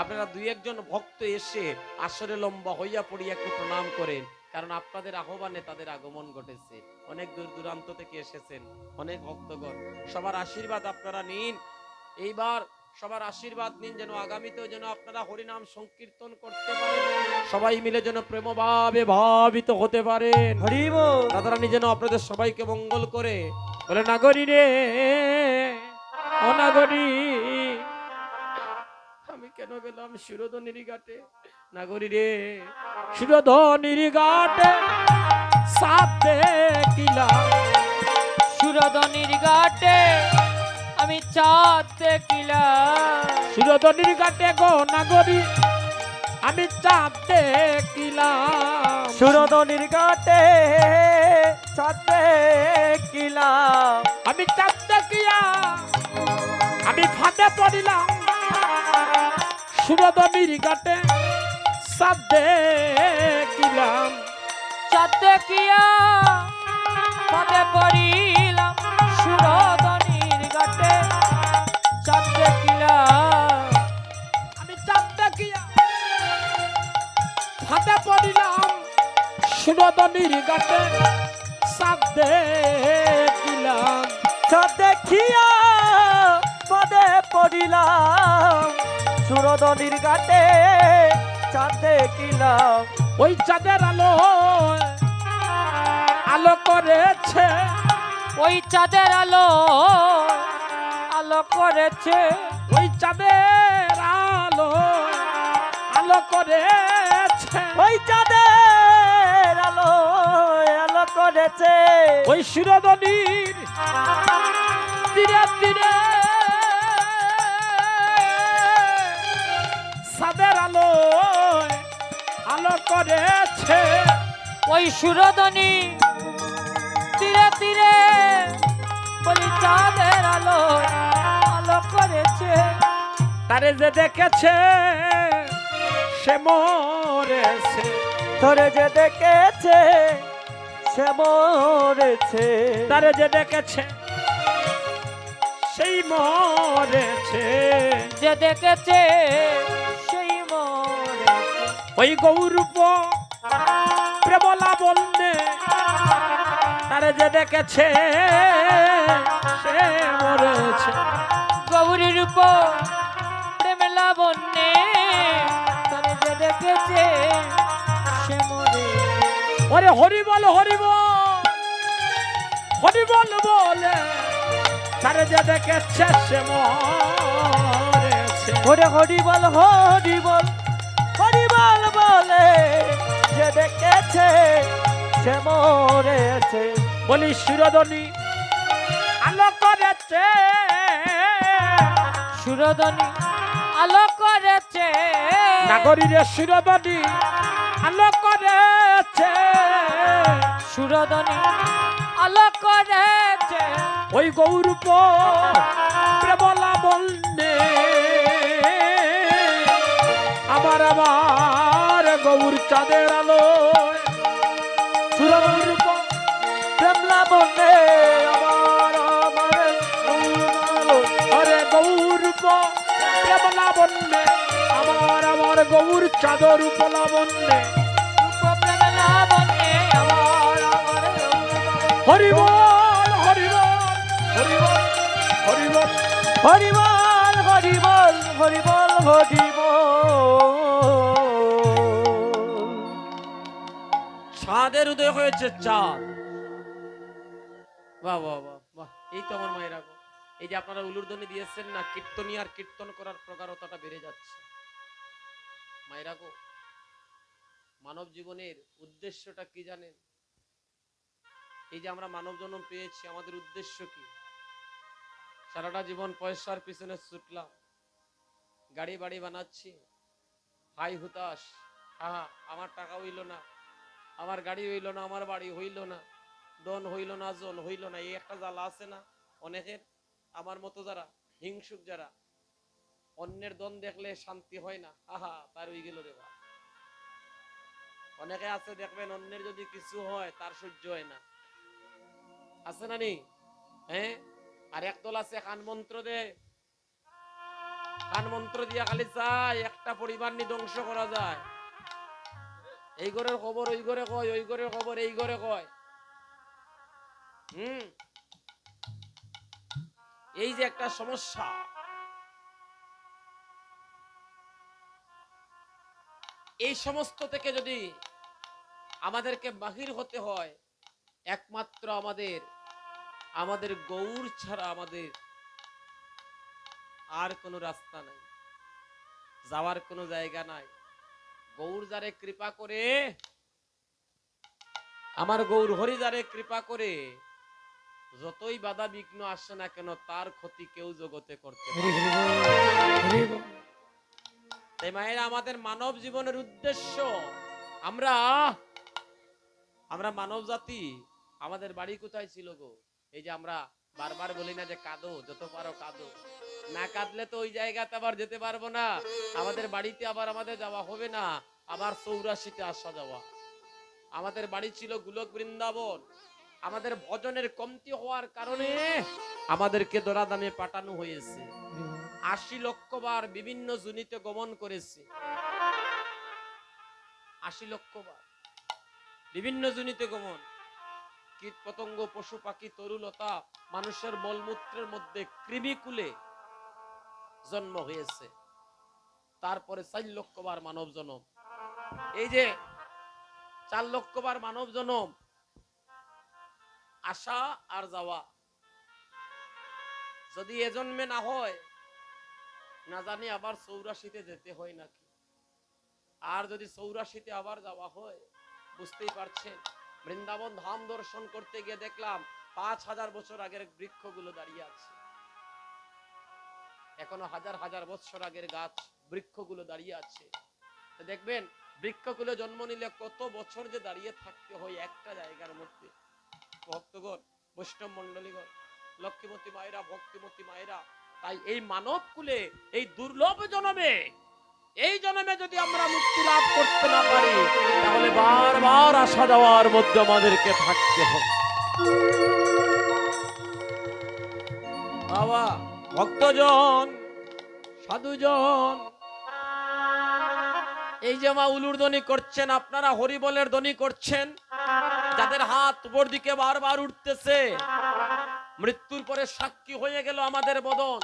আপনারা দুই একজন ভক্ত এসে আসরে লম্বা হইয়া পড়িয়া একটু প্রণাম করেন। কারণ আপনাদের আহ্বানে তাদের আগমন ঘটেছে, অনেক দূর দূরান্ত থেকে এসেছেন অনেক ভক্তগণ। সবার আশীর্বাদ আপনারা নিন, এইবার সবার আশীর্বাদ নিন, যেন আগামীতেও যেন আপনারা হরিনাম সংকীর্তন করতে পারেন, সবাই মিলে যেন প্রেমভাবে ভাবিত হতে পারেন। হরি বল। রাধারানী যেন আপনাদের সবাইকে মঙ্গল করে। বলে নাগরী রে, ও নাগরী, আমি কেন গেলাম শিরোধনির ঘাটে? নাগরী রে, শিরোধনির ঘাটে সাথে কিলা, সুরধনির ঘাটে আমি চাঁদ দেখিলাম। শিরোধনির ঘাটে গো নাগরী আমি চাঁদ দেখিলাম। সুরধনির ঘাটে চাঁদ দেখিলাম। আমি চাঁদ দেখিয়া আমি ফাঁদে পড়িলাম। সুরধনির ঘাটে চাঁদ দেখিলাম। চাঁদ দেখিয়া পদে পড়িলাম। সুরধনির ঘাটে চাঁদ দেখিলাম। আমি চাঁদ দেখিয়া ফাঁদে পড়িলাম। সুরধনির ঘাটে চাঁদ দেখিলাম। চাঁদ দেখিয়া পদে পড়িলাম। সুরধনির ঘাটে চাঁদ দেখিলাম। ওই চাঁদের আলো আলো করেছে, ওই চাঁদের আলো আলো করেছে। ওই চাঁদের আলো আলো করেছে। ওই চাঁদের আলো আলো করেছে। ওই শিরোধনির তীরে তীরে চাঁদের আলো আলো করেছে। ওই সুরধনি তীরে তীরে বলি চাঁদের আলো আলো করেছে। তারে যে দেখেছে সে মরেছে। তোরে যে দেখেছে সে মরেছে। তারে যে দেখেছে সেই মরেছে। যে দেখেছে সেই মরেছে। ওই গৌরূপ প্রেমলা বলনে তারে যে দেখেছে সে মরেছে। গৌরীর উপর প্রেম লাবণ্যে তারে যে দেখেছে সে মরে। ওরে হরি বল হরি বল, হরি বল বলে তারে যে দেখেছে সে মরেছে। ওরে হরি বল হরি বল, হরি বল বলে যে দেখেছে সে মরেছে। বলি শিরোধনি আলো করেছে। সুরধনি আলো করেছে। নাগরীরে শিরোধনি আলো করেছে। সুরধনি আলো করেছে। ওই গৌরূপ প্রেমলা বলনে আমার আমার গৌর চাঁদের আলো। সুরগৌরূপ প্রেমলা বনে আমার আমার আলো। হরে গৌরূপ প্রেমলা বন্যে আমার আমার গৌর চাঁদর উপলাবন্যে। রূপ প্রেম লাবণ্যে আমার আমার হরি বল হরি বল হরি বল হরি বল। হরি বল হরি বল হরি বল হরি বল। চাঁদের উদয় হয়েছে চাঁদ। বাহ বাহ বাহ বাহ, এই তো আমার মায়েরা গো। এই যে আপনারা উলুরধ্বনি দিয়েছেন না, কীর্তনী আর কীর্তন করার প্রগাঢ়তাটা বেড়ে যাচ্ছে। মায়েরা গো, মানব জীবনের উদ্দেশ্যটা কি জানেন? এই যে আমরা মানব জন্ম পেয়েছি, আমাদের উদ্দেশ্য কি? সারাটা জীবন পয়সার পিছনে ছুটলাম, গাড়ি বাড়ি বানাচ্ছি, হাই হুতাশ, আহা আমার টাকা হইল না, আমার গাড়ি হইল না, আমার বাড়ি হইল না, দন হইল না, জন হইল না, এই একটা জ্বালা আছে না অনেকের। আমার মতো যারা হিংসুক, যারা অন্যের দন দেখলে শান্তি হয় না, আহা তার হয়ে গেল রে বা। অনেকে আছে দেখবেন অন্যের যদি কিছু হয় তার সহ্য হয় না, আছে না নি? হ্যাঁ। আর একদল আছে কান মন্ত্র দে, কান মন্ত্র দিয়া খালি চায় একটা পরিবার নি ধ্বংস করা যায়। এই ঘরের খবর ওই ঘরে কয়, ওই ঘরের খবর এই ঘরে কয়। এই যে একটা সমস্যা, এই সমস্ত থেকে যদি আমাদেরকে বাহির হতে হয়, একমাত্র আমাদের গৌর ছাড়া আমাদের আর কোনো রাস্তা নাই, যাওয়ার কোনো জায়গা নাই। গৌর যারে কৃপা করে, আমার গৌর হরি যারে কৃপা করে, যতই বাধা বিঘ্ন আসে না কেন তার ক্ষতি কেউ জগতে করতে পারে না। তাই মায়েরা, আমাদের মানব জীবনের উদ্দেশ্য, আমরা মানব জাতি, আমাদের বাড়ি কোথায় ছিল গো? এই যে আমরা বারবার বলি না যে কাঁদো, যত পারো কাঁদো, না কাঁদলে তো ওই জায়গাতে আবার যেতে পারবো না, আমাদের বাড়িতে আবার আমাদের যাওয়া হবে না, আবার 84তে আসা যাওয়া। আমাদের বাড়ি ছিল গোলক বৃন্দাবন, আমাদের ভজনের কমতি হওয়ার কারণে আমাদেরকে দরাদামে পাঠানো হয়েছে। 80 লক্ষ বার বিভিন্ন জুনিতে গমন করেছে, 80 লক্ষ বার বিভিন্ন জুনিতে গমন। কীট পতঙ্গ, পশু পাখি, তরুলতা, মানুষের মলমূত্রের মধ্যে কৃমিকুলে জন্ম হয়েছে। তারপরে 4 লক্ষ বার মানব জন্ম। এই যে 4 লক্ষ বার মানব জন্ম, আসা আর যাওয়া, যদি এ জন্মে না হয় না জানি আবার 84তে যেতে হয় নাকি। আর যদি 84তে আবার যাওয়া হয়, বুঝতেই পারছেন। বৃন্দাবন ধাম দর্শন করতে গিয়ে দেখলাম 5000 বছর আগের বৃক্ষগুলো দাঁড়িয়ে আছে, এখনো হাজার হাজার বছর আগের গাছ বৃক্ষগুলো দাঁড়িয়ে আছে। তো দেখবেন বৃক্ষগুলো জন্ম নিলে কত বছর যে দাঁড়িয়ে থাকতে হয় একটা জায়গার মধ্যে। ভক্তগণ, বৈষ্ণব মন্ডলীগণ, লক্ষ্মীমতী মায়েরা, ভক্তিমতী মায়েরা, তাই এই মানব কুলে এই দুর্লভ জন্মে, এই জন্মে যদি আমরা মুক্তি লাভ করতে না পারি, তাহলে বারবার আসা যাওয়ার মধ্যে আমাদেরকে থাকতে হবে। বাবা, ভক্তজন, সাধুজন, এই যে মা উলুর ধ্বনি করছেন, আপনারা হরিবলের ধ্বনি করছেন, যাদের হাত উপর দিকে বারবার উঠতেছে, মৃত্যুর পরে সাক্ষী হয়ে গেল আমাদের বদন,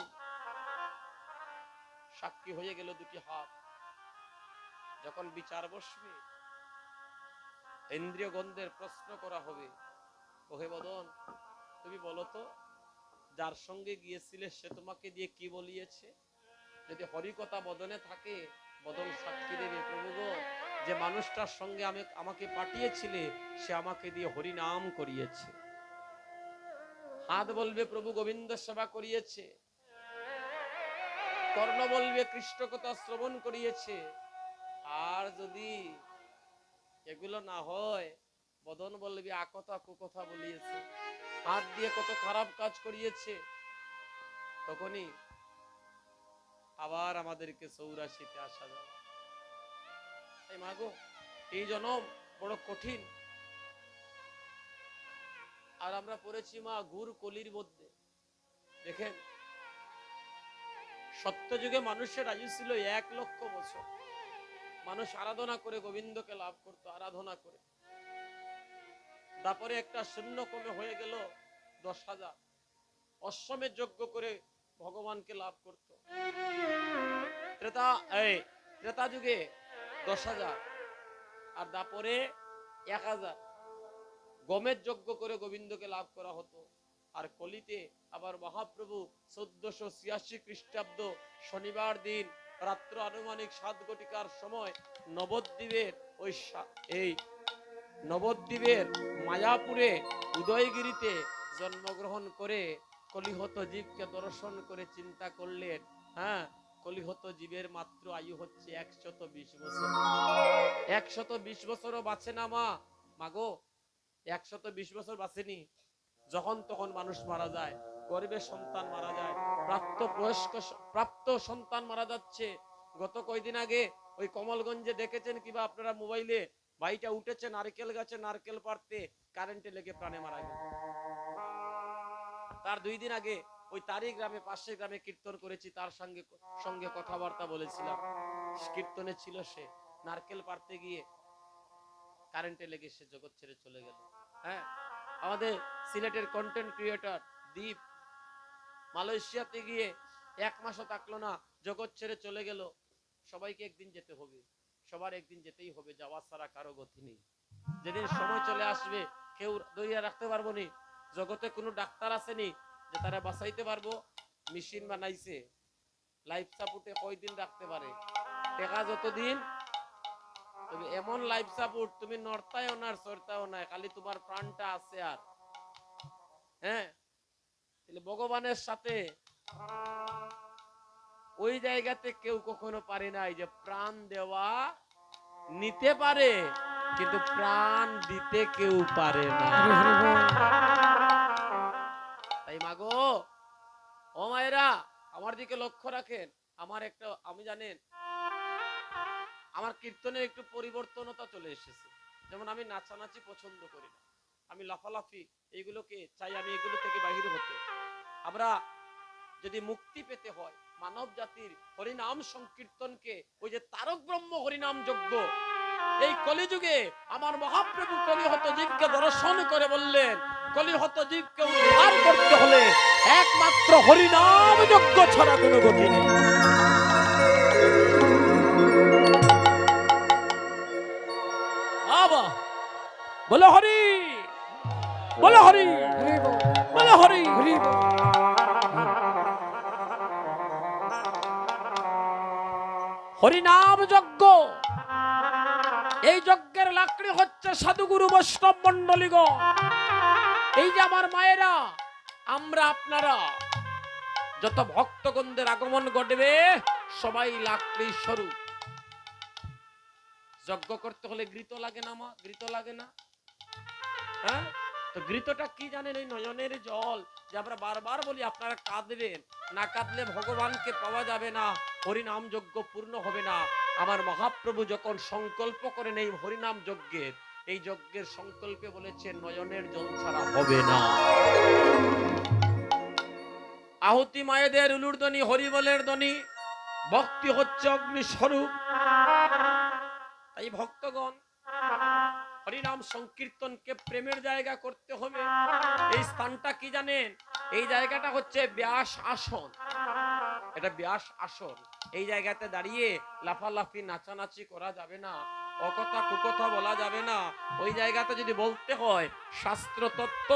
সাক্ষী হয়ে গেল দুটি হাত। যখন বিচার বসবে, ইন্দ্রিয় গন্ধের প্রশ্ন করা হবে, ওহে বদন তুমি বলো তো, যার সঙ্গে গিয়েছিলে সে তোমাকে দিয়ে কি বলিয়েছে? যদি হরিকথা বদনে থাকে, বদন সাক্ষী দেবে, প্রভু গো, যে মানুষটার সঙ্গে আমাকে পাঠিয়েছিলে সে আমাকে দিয়ে হরি নাম করিয়েছে। হাত বলবে প্রভু গোবিন্দ সেবা করিয়েছে, কর্ণ বলবে কৃষ্ণ কথা শ্রবণ করিয়েছে। আর যদি এগুলো না হয়, বদন বলবে আকথা কুকথা বলিয়েছে, হাত দিয়ে কত খারাপ কাজ করিয়েছে। তখনই আবার আমাদেরকে 84তে আসা যাবে। এই মাগো, এই জনম বড় কঠিন। আর আমরা পড়েছি মা ঘুর কলির মধ্যে। দেখেন, সত্যযুগে মানুষের আয়ু ছিল 1 লক্ষ বছর, মানুষ আরাধনা করে গোবিন্দকে লাভ করত, আরাধনা করে। তারপরে একটা শূন্য কমে হয়ে গেল 10,000, অশ্বমেধ যজ্ঞ করে ভগবানকে লাভ করত। ত্রেতা যুগে 10,000, আর তারপরে 1000 গমের যজ্ঞ করে গোবিন্দকে লাভ করা হতো। আর কলিতে আবার মহাপ্রভু 1486 খ্রিস্টাব্দ শনিবার দিন রাত্র আনুমানিক 7 ঘটিকার সময় নবদ্বীপের এই নবদ্বীপের মায়াপুরে উদয়গিরিতে জন্মগ্রহণ করে কলিহত জীবকে দর্শন করে চিন্তা করলেন, হ্যাঁ, কলিহত জীবের মাত্র আয়ু হচ্ছে 120 বছর। 120 বছরও বাঁচে না মাগো, 120 বছর বাঁচেনি। যখন তখন মানুষ মারা যায়, গর্ভে সন্তান মারা যায়, প্রাপ্ত সন্তান মারা যাচ্ছে। গত কয়দিন আগে ওই কমলগঞ্জে দেখেছেন কিবা আপনারা মোবাইলে, ভাইটা উঠেছে নারকেল গাছে নারকেল পাড়তে, কারেন্টে লেগে প্রাণে মারা গেল। তার 2 দিন আগে ওই তারি গ্রামে, পাশের গ্রামে কীর্তন করেছি, তার সঙ্গে কথাবার্তা বলেছিলাম। কীর্তনে ছিল, সে নারকেল পাড়তে গিয়ে কারেন্টে লেগে সে জগৎ ছেড়ে চলে গেল। হ্যাঁ, আমাদের সিলেটের কন্টেন্ট ক্রিয়েটর দীপ মালয়েশিয়াতে গিয়ে 1 মাসও থাকলো না, জগৎ ছেড়ে চলে গেল। সবাইকে একদিন যেতে হবে, সবার একদিন যেতেই হবে, যাওয়া ছাড়া কারো গতি নেই। যেদিন সময় চলে আসবে কেউ দইয়া রাখতে পারবো নি। জগতে কোনো ডাক্তার আসেনি যে তারা বাঁচাইতে পারবো। মেশিন বানাইছে, লাইফ সাপোর্টে কয়দিন রাখতে পারে, টেকা যতদিন, তবে এমন লাইফ সাপোর্ট তুমি নড়তায়ও না চড়তায়ও না, খালি তোমার প্রাণটা আছে। আর হ্যাঁ, তাহলে ভগবানের সাথে ওই জায়গাতে কেউ কখনো পারে নাই যে প্রাণ দেওয়া, নিতে পারে কিন্তু প্রাণ দিতে কেউ পারে না। তাই মাগো, ও মায়েরা আমার দিকে লক্ষ্য রাখেন। আমি জানেন আমার কীর্তনের একটু পরিবর্তনতা চলে এসেছে। যেমন আমি নাচানাচি পছন্দ করি না, আমি লাফালাফি এইগুলোকে চাই, আমি এগুলো থেকে বাহির হতে। আমরা যদি মুক্তি পেতে হয় মানব জাতির হরিনাম সংকীর্তনকে, ওই যে তারক ব্রহ্ম হরিনাম যজ্ঞ, এই কলিযুগে আমার মহাপ্রভু কলিহত জীবকে দর্শন করে বললেন, কলিহত জীবকে উদ্ধার করতে হলে একমাত্র হরিনাম যজ্ঞ ছাড়া কোনো গতি নেই। বলো হরি, বলো হরি, বলো হরি। হরিনাম যজ্ঞ, এই যজ্ঞের লাকড়ি হচ্ছে সাধুগুরু বৈষ্ণব মন্ডলীগণ। এই যে আমার মায়েরা, আমরা আপনারা যত ভক্তগণদের আগমন ঘটবে, সবাই লাকড়ি স্বরূপ। যজ্ঞ করতে হলে ঘৃত লাগে না মা, ঘৃত লাগে না? হ্যাঁ, তো ঘৃতটা কি জানেন? ওই নয়নের জল, যে আমরা বারবার বলি আপনারা কাঁদবেন, না কাঁদলে ভগবানকে পাওয়া যাবে না, হরিনাম যজ্ঞ পূর্ণ হবে না। আমার মহাপ্রভু যখন সংকল্প করেন এই হরিনাম যজ্ঞের, এই যজ্ঞের সংকল্পে বলেছেন নয়নের জল ছাড়া হবে না। আহুতি মায়েদের উলুর ধ্বনি, হরিবলের ধ্বনি, ভক্তি হচ্ছে অগ্নি স্বরূপ। তাই ভক্তগণ, হরিনাম সংকীর্তনকে প্রেমের জায়গা করতে হবে। এই স্থানটা কি জানেন? এই জায়গাটা হচ্ছে ব্যাস আসন। এটা ব্যাস আসন। এই জায়গাতে দাঁড়িয়ে লাফালাফি নাচানাচি করা যাবে না, অকথা কুকথা বলা যাবে না। ওই জায়গাতে যদি বলতে হয় শাস্ত্র তত্ত্ব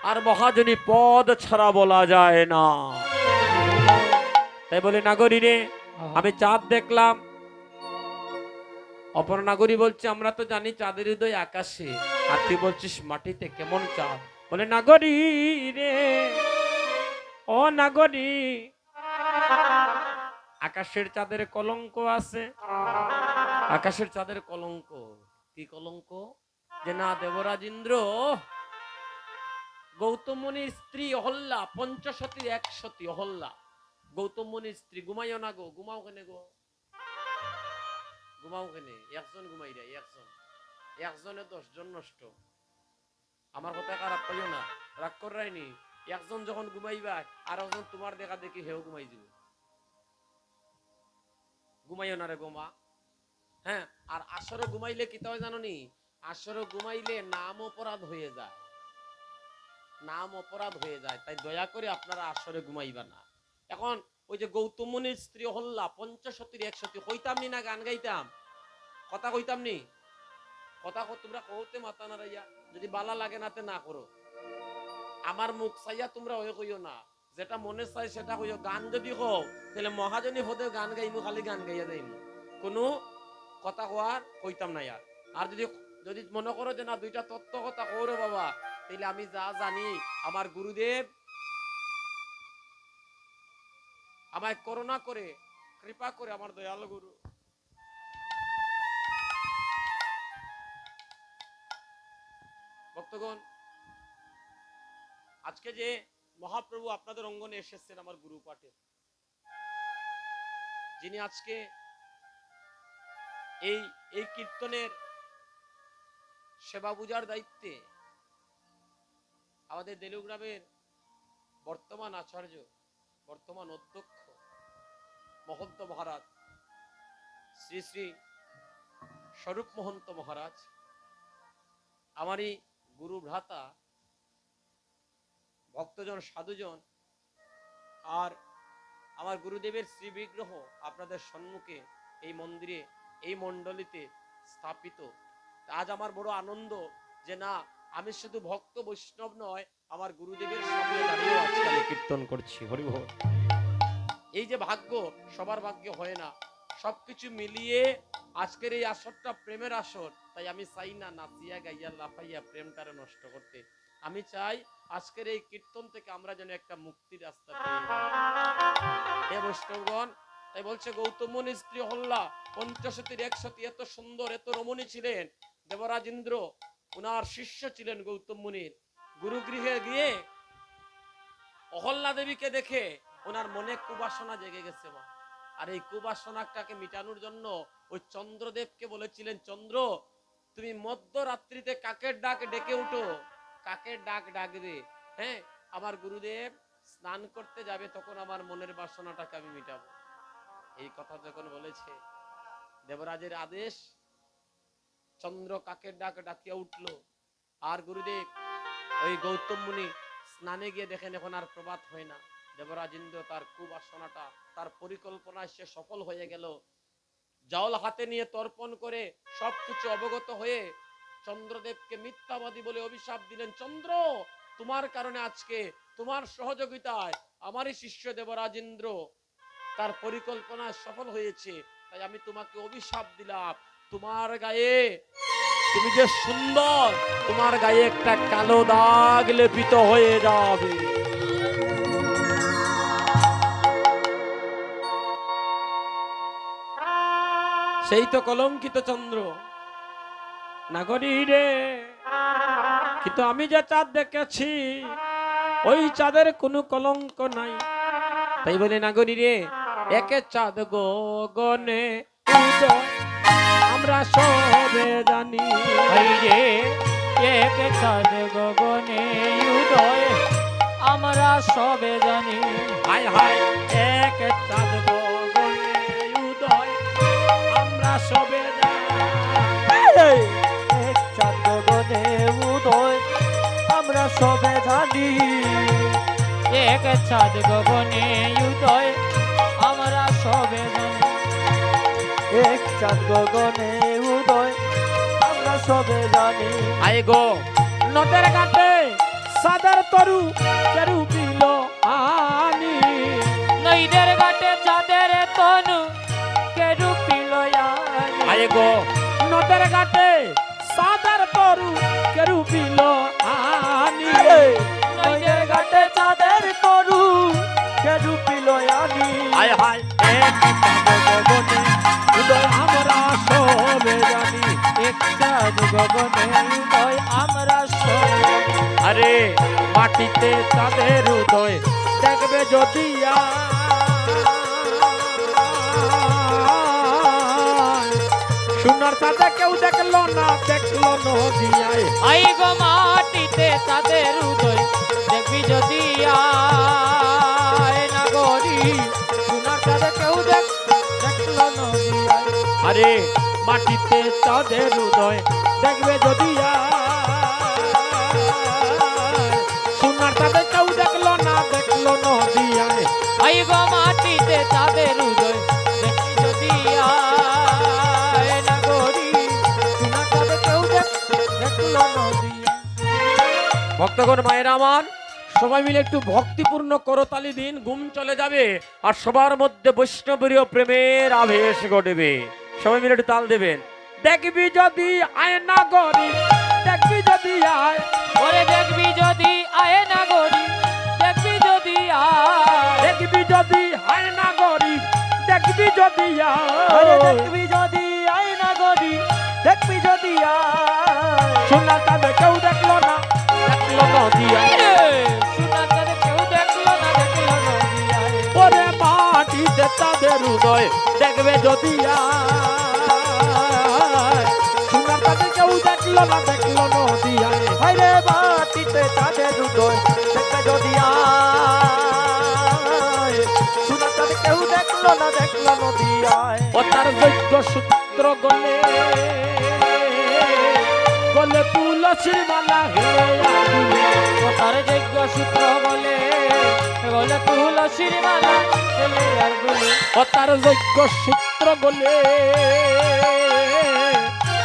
আর মহাজনী পদ ছাড়া বলা যায় না। তাই বলে নাগরী রে, আমি চাঁদ দেখলাম। অপর নাগরী বলছে আমরা তো জানি চাঁদের হৃদয় আকাশে, আর তুই বলছিস মাটিতে, কেমন চাঁদ? বলে নাগরী রে, ও নাগরী, আকাশের চাঁদের কলঙ্ক আছে। আকাশের চাঁদের কলঙ্ক কি কলঙ্ক? যে না দেবরাজ ইন্দ্র গৌতম মুনির স্ত্রী অহল্যা, পঞ্চসতীর 1 সতী অহল্যা, গৌতম মুনির স্ত্রী। ঘুমাইও না গো, ঘুমাও কেন গো? ঘুমাও কেন? একজন ঘুমাই রে, একজনে 10 জন নষ্ট। আমার কথা খারাপ পাইও না, রাগ করাইনি। একজন যখন ঘুমাইবা আর একজন তোমার দেখা দেখি হেও ঘুমাই যাবে। ঘুমাইও না রে গোমা। হ্যাঁ, আর আসরে ঘুমাইলে কি হয় জানো নি? আসরে ঘুমাইলে নাম অপরাধ হয়ে যায়, নাম অপরাধ হয়ে যায়। তাই দয়া করে আপনারা আসরে ঘুমাইবা না। এখন ওই যে গৌতম মুনির স্ত্রী হল্লা, পঞ্চসতীর 1 সতী, কইতাম নি না গান গাইতাম? কথা কইতাম নি? কথা তোমরা কইতে মাথা নাড়াইয়া, যদি বালা লাগে নাতে না করো। আমার মুখ চাইয়া তোমরা ওই কইও না, যেটা মনে চাই সেটা কইও। গান যদি হও তাহলে মহাজনী হতে গান গাইমু, খালি গান গাইয়া যাইমু, কোনো কথা কোয়ার কইতাম না আর। আর যদি যদি মনে করো যে না দুইটা তত্ত্ব কথা কৌরে বাবা, তাহলে আমি যা জানি আমার গুরুদেব আমায় করুণা করে কৃপা করে, আমার দয়াল গুরু ভক্তগণ, আজকে যে মহাপ্রভু আপনাদের অঙ্গনে এসেছেন আমার গুরু পাঠে, যিনি আজকে এই এই কীর্তনের সেবা পূজার দায়িত্বে আমাদের দেলুগ্রামের বর্তমান আচার্য, বর্তমান অধ্যক্ষ মহন্ত মহারাজ শ্রী শ্রী স্বরূপ মহন্ত মহারাজ, আমারই গুরু ভ্রাতা ভক্তজন সাধুজন, আর আমার গুরুদেবের শ্রী বিগ্রহ আপনাদের সম্মুখে এই মন্দিরে এই মণ্ডলীতে স্থাপিত। আজ আমার বড় আনন্দ যে না, আমি শুধু ভক্ত বৈষ্ণব নয়, আমার গুরুদেবের সামনে দাঁড়িয়ে আজকে আমি কীর্তন করছি। হরি বল। এই যে ভাগ্য, সবার ভাগ্য হয় না, সবকিছু মিলিয়ে আজকের এই আসরটা প্রেমের আসর। তাই আমি চাই না নাচিয়া গাইয়া লাফাইয়া প্রেমটারে নষ্ট করতে। আমি চাই আজকের এই কীর্তন থেকে আমরা যেন একটা মুক্তির রাস্তা পেয়ে যাই। হে বৈষ্ণবগণ, তাই বলছে গৌতম মুনির স্ত্রী হল্লা পঞ্চশতীর 100 এত সুন্দর, এত রমণী ছিলেন। দেবরাজ ইন্দ্র উনার শিষ্য ছিলেন গৌতম মুনির। গুরুগৃহে গিয়ে অহল্লা দেবীকে দেখে ওনার মনে কুবাসনা জেগে গেছে মা। আর এই কুবাসনাটাকে মিটানোর জন্য ওই চন্দ্রদেবকে বলেছিলেন, চন্দ্র তুমি মধ্যরাত্রিতে কাকের ডাক ডেকে উঠো, কাকের ডাক ডাকবে। হ্যাঁ, আমার গুরুদেব স্নান করতে যাবে, তখন আমার মনের বাসনাটাকে আমি মিটাবো। এই কথা যখন বলেছে, দেবরাজের আদেশ, চন্দ্র কাকের ডাক ডাকিয়া উঠলো। আর গুরুদেব ওই গৌতম মুনি স্নানে গিয়ে দেখেন এখন আর প্রভাত হয় না। দেবরাজ ইন্দ্র তার কুবাসনাটা, তার পরিকল্পনায় সে সফল হয়ে গেল। জল হাতে নিয়ে তর্পণ করে সবকিছু অবগত হয়ে চন্দ্রদেবকে মিথ্যাবাদী বলে অভিশাপ দিলেন। চন্দ্র, তোমার কারণে আজকে, তোমার সহযোগিতায় আমারই শিষ্য দেবরাজ ইন্দ্র তার পরিকল্পনা সফল হয়েছে, তাই আমি তোমাকে অভিশাপ দিলাম। তোমার গায়ে, তুমি যে সুন্দর, তোমার গায়ে একটা কালো দাগ লেপিত হয়ে যাবে। সেই তো কলঙ্কিত চন্দ্র নাগরী রে। কিন্তু আমি যে চাঁদ দেখেছি, ওই চাঁদের কোনো কলঙ্ক নাই। তাই বলে নাগরী রে, একে চাঁদ গগনে উদয় আমরা সবে জানি। রে এক চাঁদ গগনে উদয় আমরা সবে জানি। হায় হায়, এক চাঁদ গগনে উদয় আমরা সবে জানি। এক চাঁদ গগনে উদয় আমরা সবে জানি। এক চাঁদ গগনে উদয় আমরা সবে জানি। এক চাঁদ গগনে উদয় আমরা সবে জানি। আয় গো নদের ঘাটে সাদার তরু কেরু বিল আনি। নইদের ঘাটে চাঁদের তনু কেরু পিলয়ানি। আয় গো নদের ঘাটে সাদার তরু কেরু বিল আনি। নইদের ঘাটে চাঁদের তরু কেরু পিলয়ানি। হায় হায়, এক চাঁদ গগনে উদয় আমরা সবে জানি। এক চাঁদ গগনে উদয় আমরা সবে। আরে মাটিতে চাঁদের উদয় দেখবে যদি সোনার চাঁদে কেউ দেখলো না, দেখলো নদিয়ায়। আই গো মাটিতে চাঁদের উদয় দেখবি যদি আয় নাগরী। সোনার চাঁদে কেউ দেখলো নদিয়ায়। আরে মাটিতে চাঁদের উদয় দেখবে যদি সোনার চাঁদে কেউ দেখলো না, দেখলো নদিয়ায়। আই গো মাটিতে চাঁদের উদয় দেখবি যদি আয় নাগরী। সোনার চাঁদে কেউ দেখলো নদিয়ায়। ভক্তগণ মায়ের আমার, সবাই মিলে একটু ভক্তিপূর্ণ করতালি দিন, ঘুম চলে যাবে আর সবার মধ্যে বৈষ্ণবীয় প্রেমের আবেশ ঘটবে। সবাই মিলে একটু তাল দেবেন। দেখবি যদি আয়না গরি, দেখবি যদি আয়, ওরে দেখবি যদি আয় না গরি, দেখবি যদি আয়, দেখবি যদি আয়না গরি, দেখবি যদি আরে আয়, দেখবি যদি আয়না গরি, দেখবি যদি সোনার চাঁদে কেউ দেখলো না, দেখলো নদিয়া। সোনার চাঁদে কেউ দেখলো না, দেখলো নদিয়ায়। ওরে মাটিতে তাদের হৃদয় দেখবে যদি আয়, সোনার চাঁদে কেউ দেখলো না, দেখলো নদিয়া। হায়রে বাটিতে চাঁদের উদয় দেখবে যদি আয়, সোনার চাঁদ কেউ দেখলো না, দেখলো নদিয়ায়। ও তার যজ্ঞ সূত্র গলে, গলে তুলসীর মালা হেলে আগুনে। ও তার যজ্ঞ সূত্র বলে, বলে তুলসীর মালা হেলে আর দুলে। ও তার যজ্ঞ সূত্র গলে,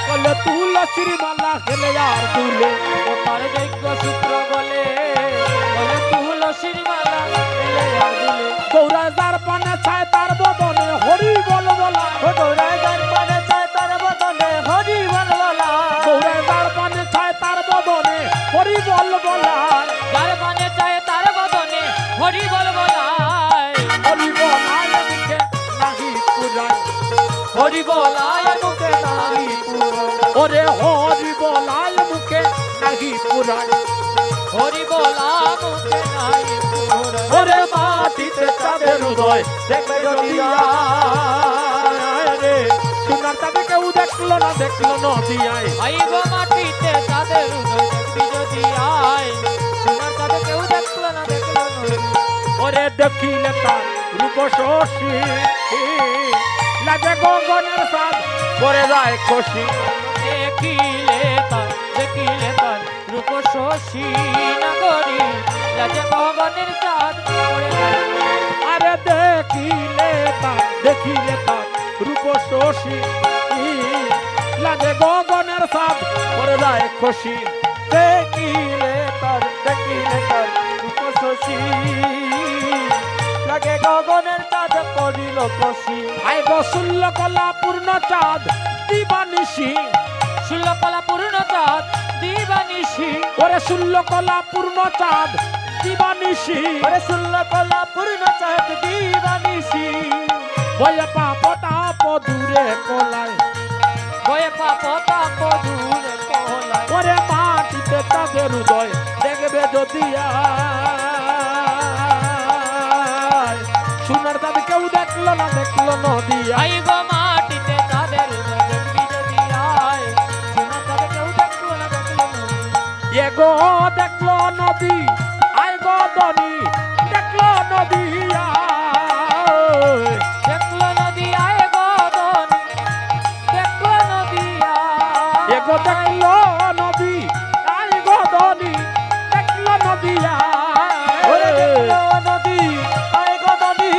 গলে তুলসীর মালা হেলে আর দুলে। ও তার যজ্ঞ সূত্র বলে, বলে তুলসীর মালা হেলে আর দুলে। গৌরা যার পানে ছায় তার বদনে হরি বল বলা, ও গৌরায় যার পানে চায় তার বদনে হরি বল বলা। গৌরা যার পানে ছায় তার বদনে হরি বল বলা। যার পানে চায় তার বদনে হরি বল বলায়। হরি বলায় মুখে নাহি পুরায়, হরি বলায় মুখে নাহি পুরায়। ওরে হরি বলায় মুখে নাহি পুরায়। হরি বলা মুখে নাই পুরায়। ওরে মাটিতে চাঁদের উদয় দেখবে যদি আয় রে, সোনার চাঁদে কেউ দেখলো না, দেখলো নদিয়ায়। আইব মাটিতে চাঁদের উদয় দেখবি যদি আয়, সোনার চাঁদে কেউ দেখলো না, দেখলো নদী। ওরে দেখিলে তার রূপ শশী, লাগে গগনের সাদ পরে যায় খুশি। দেখিলে তার রূপ শশী নগরী, লাজে ভবনের চাঁদ পড়ে যায়। আরে দেখিলে তার রূপ শশী, লাগে গগনের সাদ পরে যায় খুশি। দেখিলে তার রূপ শশী, লাগে গগনের চাঁদ পড়িল কষি। আয় গো শুনল কলা পূর্ণ চাঁদ দিবানিশি, ষোলকলা পূর্ণ চাঁদ দিবানিশি। ওরে শুনল কলা পূর্ণ চাঁদ দিবানিশি। ওরে শুনল কলা পূর্ণ চাঁদ দিবানিশি। ভয়ে পাপ তাপ দূরে কলায়, ভয়ে পাপ তাপ দূরে পলায়। ওরে মাটিতে তাদের হৃদয় দেখবে যদি আয়, সোনার চাঁদ কেউ দেখলো না, দেখলো নদিয়া। আইব মাটিতে চাঁদের উদয় দেখবি যদি আয়, সোনার চাঁদে কেউ দেখলো না, দেখলো নদী। এগো দেখলো নদী, আয় গো দনি দেখলো নদিয়া। দেখলো নদী আয় গদনি, দেখলো নদী এগো দেখলো নদী, আয় গো দনি দেখলো নদিয়া। ওরে দেখলো নদী আয় গো নদী,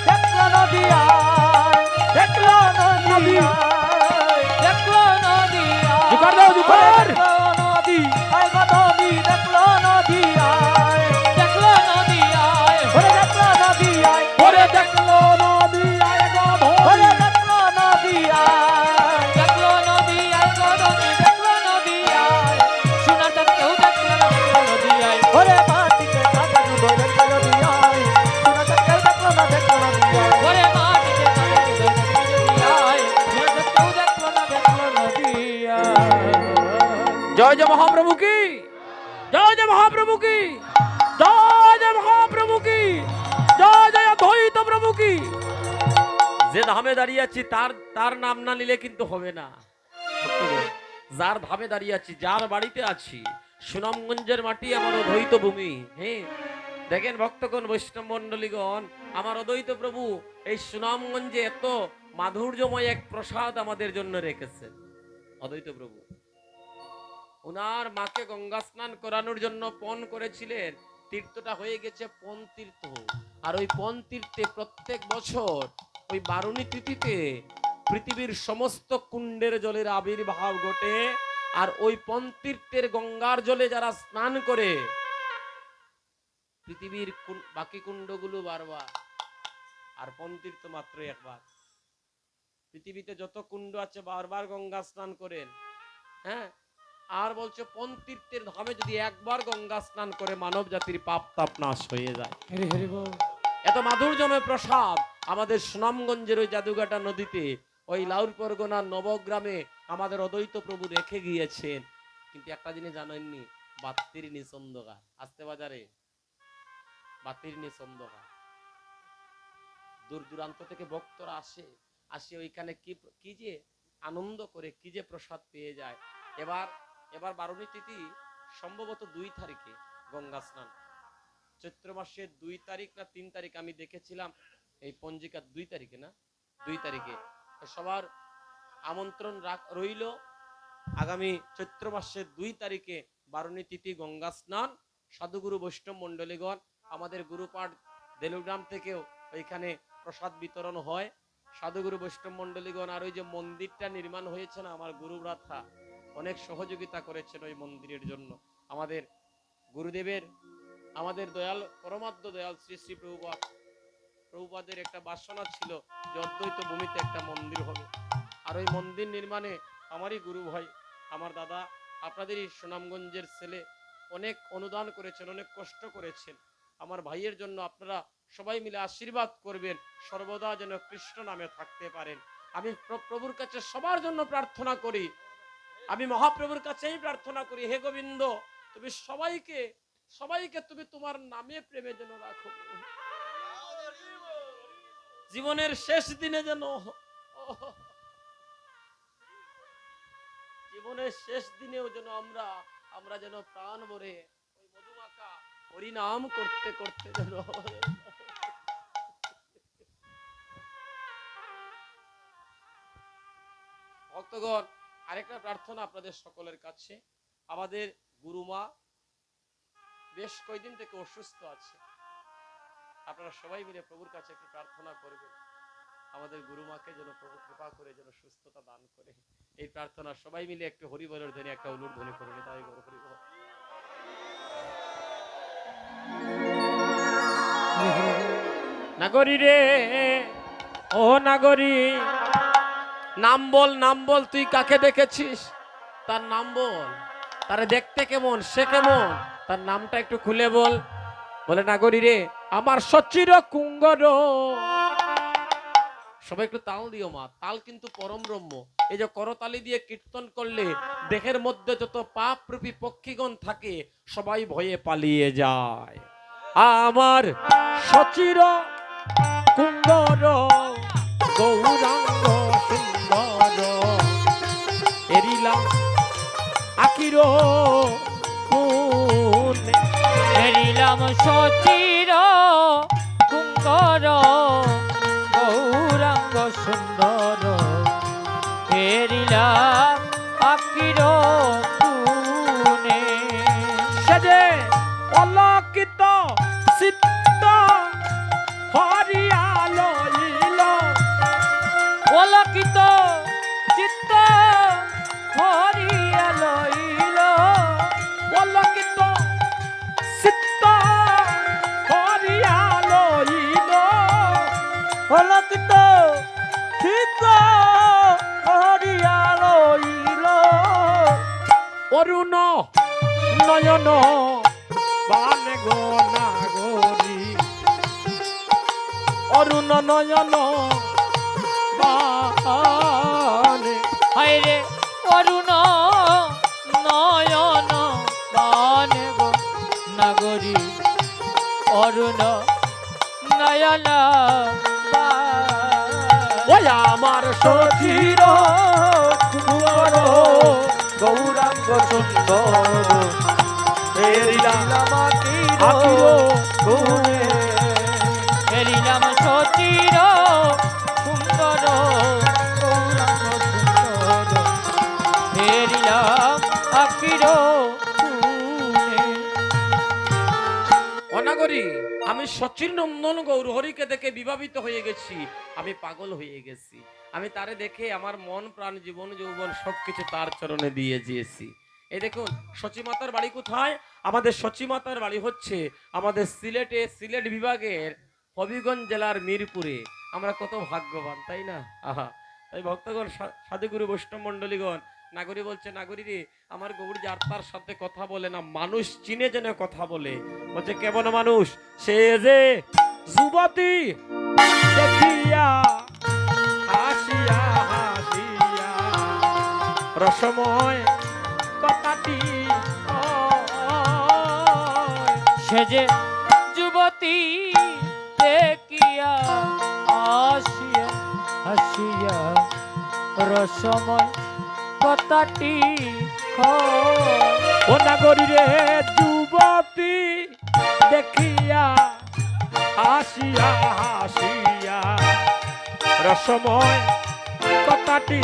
দেখলো নদী আয়, দেখলো নদী আয়। দেখলো নদী জোগাড় দাও, জোগাড়। দেখলো নদী আয় গো নদী, দেখলো নদী আয়। দেখলো নদী আয়। ওরে দেখলো নদী আয়, ওরে দেখলো নদী, আয় গো ওরে ধনি। দেখলো নদী আয়। দেখলো নদী আয় গদনি, দেখলো নদী আয়, সোনার চাঁদ কেউ দেখলো না, দেখলো নদী আয়। ওরে মাটিতে চাঁদের উদয় দেখলো নদী আয়, সোনার চাঁদ কেউ দেখলো না, দেখলো নদী আয়। ওরে মাটিতে চাঁদের উদয় দেখবি যদি আয়, সোনার চাঁদ কেউ দেখলো না, দেখলো নদী আয়। জয় জয় মহাপ্রভু কি, জয় জয় মহাপ্রভু কি, জয় জয় মহাপ্রভু কি, জয় জয় অদ্বৈত প্রভু কি। যে ধামে দাঁড়িয়ে আছি তার নাম না নিলে কিন্তু হবে না। যার ধামে দাঁড়িয়ে আছি, যার বাড়িতে আছি, সুনামগঞ্জের মাটি আমার অদ্বৈত ভূমি। হ্যাঁ, দেখেন ভক্তগণ, বৈষ্ণব মন্ডলীগণ, আমার অদ্বৈত প্রভু এই সুনামগঞ্জে এত মাধুর্যময় এক প্রসাদ আমাদের জন্য রেখেছেন। অদ্বৈত প্রভু ওনার মাকে গঙ্গা স্নান করানোর জন্য পণ করেছিলেন। তীর্থটা হয়ে গেছে পণ তীর্থ। আর ওই পণ তীর্থে প্রত্যেক বছর ওই বারুণী তিথিতে পৃথিবীর সমস্ত কুণ্ডের জলের আবির্ভাব ঘটে। আর ওই পণ তীর্থের গঙ্গার জলে যারা স্নান করে পৃথিবীর বাকি কুণ্ডগুলো বারবার, আর পন্থীর তো মাত্র একবার। পৃথিবীতে যত কুণ্ড আছে বারবার গঙ্গা স্নান করেন, হ্যাঁ, আর বলছে পন্তীর্থের ধামে যদি একবার গঙ্গা স্নান করে মানব জাতির পাপ তাপ নাশ হয়ে যায়। হরি হরি বল। এত মাধুর্যময় প্রসাদ আমাদের সুনামগঞ্জের ওই জাদুঘাটা নদীতে, ওই লাউর পরগনার নবগ্রামে আমাদের অদ্বৈত প্রভু রেখে গিয়েছেন। কিন্তু একটা জিনিস জানেননি, বাতির নিচ অন্ধকার। আসতে বাজারে বাতির নিচ অন্ধকার। দূর দূরান্ত থেকে ভক্তরা আসে ওইখানে কি যে আনন্দ করে, কি যে প্রসাদ পেয়ে যায়। এবার বারুণী তিথি সম্ভবত 2 তারিখে গঙ্গা স্নান, চৈত্র মাসের 2 তারিখ না 3 তারিখ আমি দেখেছিলাম এই পঞ্জিকা, 2 তারিখে না 2 তারিখে। সবার আমন্ত্রণ রইল আগামী চৈত্র মাসের 2 তারিখে বারুণী তিথি গঙ্গা স্নান। সাধুগুরু বৈষ্ণব মন্ডলীগণ, আমাদের গুরুপাঠ দেলুগ্রাম থেকেও ওইখানে প্রসাদ বিতরণ হয়। সাধুগুরু বৈষ্ণব মন্ডলীগণ, আর ওই যে মন্দিরটা নির্মাণ হয়েছে না, আমার গুরুব্রাথা অনেক সহযোগিতা করেছেন ওই মন্দিরের জন্য। আমাদের গুরুদেবের, আমাদের দয়াল পরমাদ্য দয়াল শ্রী শ্রী প্রভুপাদের একটা বাসনা ছিল যে অদ্বৈত ভূমিতে একটা মন্দির হবে। আর ওই মন্দির নির্মাণে আমারই গুরু ভাই, আমার দাদা, আপনাদেরই সুনামগঞ্জের ছেলে অনেক অনুদান করেছেন, অনেক কষ্ট করেছেন। আমার ভাইয়ের জন্য আপনারা সবাই মিলে আশীর্বাদ করবেন, সর্বদা যেন কৃষ্ণ নামে থাকতে পারেন। আমি প্রভুর কাছে সবার জন্য প্রার্থনা করি, আমি মহাপ্রভুর কাছেই প্রার্থনা করি, হে গোবিন্দ তুমি সবাইকে তুমি তোমার নামে প্রেমে যেন রাখো। জীবনের শেষ দিনে যেন, জীবনের শেষ দিনেও যেন আমরা যেন প্রাণ ভরে ওই মধুমাখা হরিনাম করতে করতে যেন। ভক্তগণ, আরেকটা প্রার্থনা আপনাদের সকলের কাছে। আমাদের গুরুমা বেশ কয়েকদিন থেকে অসুস্থ আছে, আপনারা সবাই মিলে প্রভুর কাছে একটু প্রার্থনা করবেন, আমাদের গুরুমাকে যেন প্রভু কৃপা করে যেন সুস্থতা দান করে। এই প্রার্থনা সবাই মিলে একটু হরিবলের ধ্বনি, একটা উলুধ্বনি করুন। তাই হরিবল। নাগরী রে, ও নাগরী, নাম বল, তুই কাকে দেখেছিস? তার নাম বল, তারে দেখতে কেমন, সে কেমন, তার নামটা একটু খুলে বল। বলে নাগরী রে আমার সচির কুঙ্গর। সবাই একটু তাল দিও মা, তাল কিন্তু পরম ব্রহ্ম। এই যে করতালি দিয়ে কীর্তন করলে দেহের মধ্যে যত পাপ রূপী পক্ষীগণ থাকে সবাই ভয়ে পালিয়ে যায়। আমার সচির কুঙ্গর গৌরাঙ্গ সুন্দর, এরিলা আকির এরিলাম সচির কুঙ্গর গৌরাঙ্গ সুন্দর, এরিলাম আকির পুনে। সেজে অলকিত চিত্ত হরিয়ালো অলকিত চিত্ত হরিয়ালো অলকিত চিত্ত হরিয়ালো অলকিত চিত্ত হরিয়ালো অরুণ নয়ন বানে গো নাগরী, অরুণ নয়ন বানে। হায়রে অরুণ নয়ন বানে গো নাগরী, অরুণ নয়ন ওই আমার সচির কুঙ্গর গৌরাঙ্গ সুন্দর, এরিলাম আকির পুনে। এরিলাম সচির সুন্দর গৌরাঙ্গ সুন্দর, এরিলাম আকির পুনে। অনাগরী আমি সচির নন্দন গৌরহরিকে দেখে বিভাবিত হয়ে গেছি, আমি পাগল হয়ে গেছি। আমি তারে দেখে আমার মন প্রাণ জীবন যৌবন সবকিছু তার চরণে দিয়ে দিয়েছি। এই দেখুন সচিমাতার বাড়ি কোথায়? আমাদের সচিমাতার বাড়ি হচ্ছে আমাদের সিলেট বিভাগের হবিগঞ্জ জেলার মিরপুরে। আমরা কত ভাগ্যবান, তাই না? আহা, তাই ভক্তগণ, সাধুগুরু বৈষ্ণব মন্ডলীগণ, নাগরী বলছে, নাগরী রে, আমার গৌর যার তার সাথে কথা বলে না, মানুষ চিনে জেনে কথা বলে। বলছে কেমন মানুষ? সে যে যুবতী দেখিয়া হাসিয়া হাসিয়া রসময় কথাটি কয়। সে যে যুবতী দেখিয়া আসিয়া হাসিয়া রসময় কথাটি কয়। ও নাগরী রে, যুবতী দেখিয়া হাসিয়া হাসিয়া রসময় কথাটি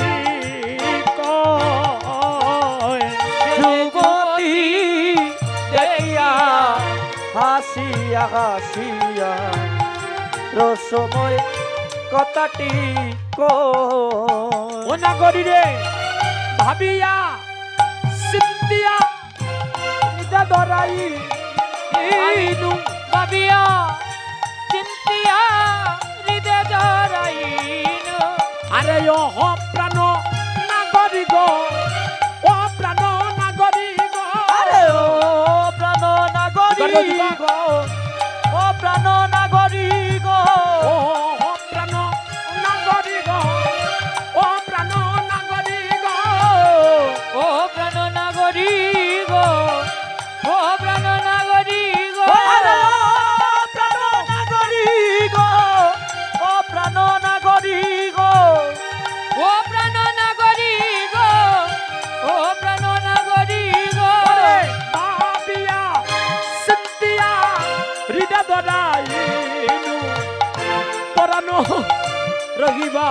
কয়। যুবতী দেখিয়া হাসিয়া হাসিয়া রসময় কথাটি কয়। ও নাগরী রে, ভাবিয়া সিন্তিয়া নিদা ধরাই আইনু ভাবিয়া চিন্তিয়া হৃদয় জরাইনু। আরে ও প্রাণ নাগরী গো, ও প্রাণ নাগরী গো, আরে ও প্রাণ নাগরী গো, ও প্রাণ নাগরী গো, ও প্রাণ নাগরী গো, ও প্রাণ নাগরী গো, ও প্রাণ নাগরী গো, ও প্রাণ নাগরী গো, আরে ও প্রাণ নাগরী গো, ও প্রাণ নাগরী গো, ও প্রাণ নাগরী গো, ও প্রাণ নাগরী গো। ওরে ভাবিয়া সিন্তিয়া হৃদয় ধরাইনু পরানো রহিবা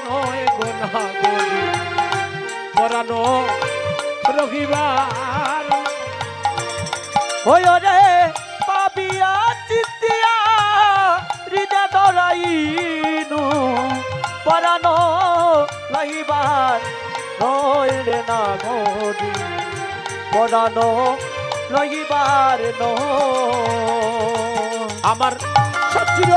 নয় গো নাগরী, পরানো রহিবার ওই রে পাবিয়া চিন্তিয়া হৃদয় ধরাইনু পরানো রহিবার নয় রে নাগরী, পরানো রহিবার আমার সচির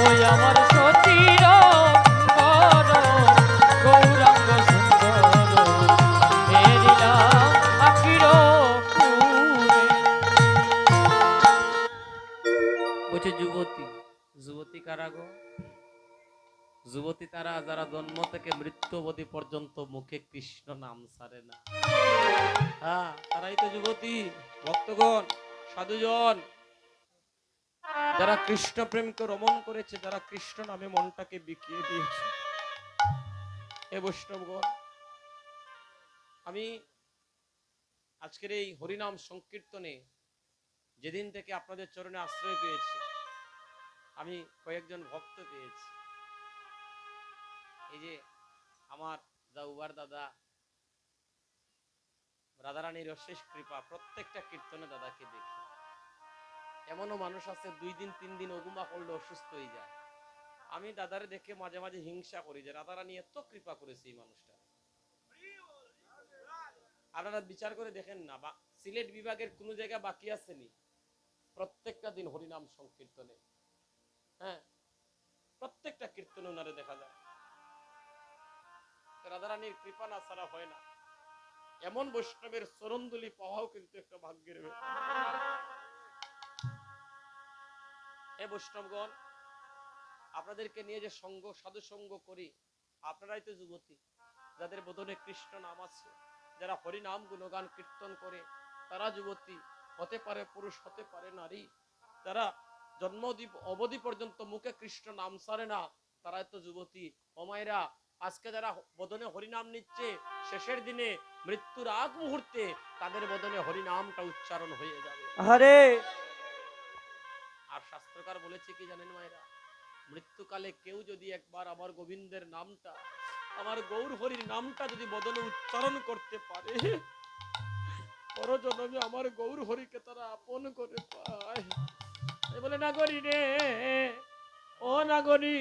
ওই আমার সতীর গর গৌরাঙ্গ সুন্দর হেরিলাম আখির পুরে। বলছে যুবতী, যুবতী কারা গো? যুবতী তারা যারা জন্ম থেকে মৃত্যু অবধি পর্যন্ত মুখে কৃষ্ণ নাম ছাড়ে না। হ্যাঁ, তারাই তো যুবতী। ভক্তগণ, সাধুজন, যারা কৃষ্ণ প্রেমকে রমণ করেছে, যারা কৃষ্ণ নামে মনটাকে বিকিয়ে দিয়েছে। হে বৈষ্ণবগণ, আমি আজকের এই হরিনাম সংকীর্তনে যেদিন থেকে আপনাদের চরণে আশ্রয় পেয়েছি, আমি কয়েকজন ভক্ত পেয়েছি। এই যে আমার জাউবার দাদা, রাধারানীর অশেষ কৃপা, প্রত্যেকটা কীর্তনে দাদাকে দেখি। এমনও মানুষ আছে 2 দিন 3 দিন অগুমা করলে অসুস্থ হয়ে যায়। আমি দাদারে দেখে মাঝে মাঝে হিংসা করি যে রাধারানী এত কৃপা করেছে এই মানুষটা। আপনারা বিচার করে দেখেন না, বা সিলেট বিভাগের কোন জায়গা বাকি আসেনি প্রত্যেকটা দিন হরিনাম সংকীর্তনে। হ্যাঁ, প্রত্যেকটা কীর্তনে ওনারে দেখা যায়। রাধারানীর কৃপা না ছাড়া হয় না। এমন বৈষ্ণবের চরণধুলি পাওয়াও কিন্তু একটা ভাগ্যের ব্যাপার। হে বৈষ্ণবগণ, আপনাদেরকে নিয়ে যে সঙ্গ, সাধু সঙ্গ করি, আপনারাই তো যুবতী, যাদের বোধনে কৃষ্ণ নাম আছে, যারা হরি নাম গুণগান কীর্তন করে, তারা যুবতী হতে পারে, পুরুষ হতে পারে নারী। যারা জন্ম অবধি পর্যন্ত মুখে কৃষ্ণ নাম ছাড়ে না, তারাই তো যুবতী। ও মায়েরা, আজকে যারা বদনে হরিনাম নিচ্ছে, শেষের দিনে মৃত্যুর আগ মুহূর্তে তাদের বদনে হরিনামটা উচ্চারণ হয়ে যাবে। আরে আর শাস্ত্রকার বলেছে কি জানেন মায়েরা, মৃত্যুকালে কেউ যদি একবার আমার গোবিন্দের নামটা, আমার গৌর হরির নামটা যদি বদনে উচ্চারণ করতে পারে, পরজন্মে আমার গৌর হরিকে তারা আপন করে পায়। বলে নাগরি রে, ও নাগরি,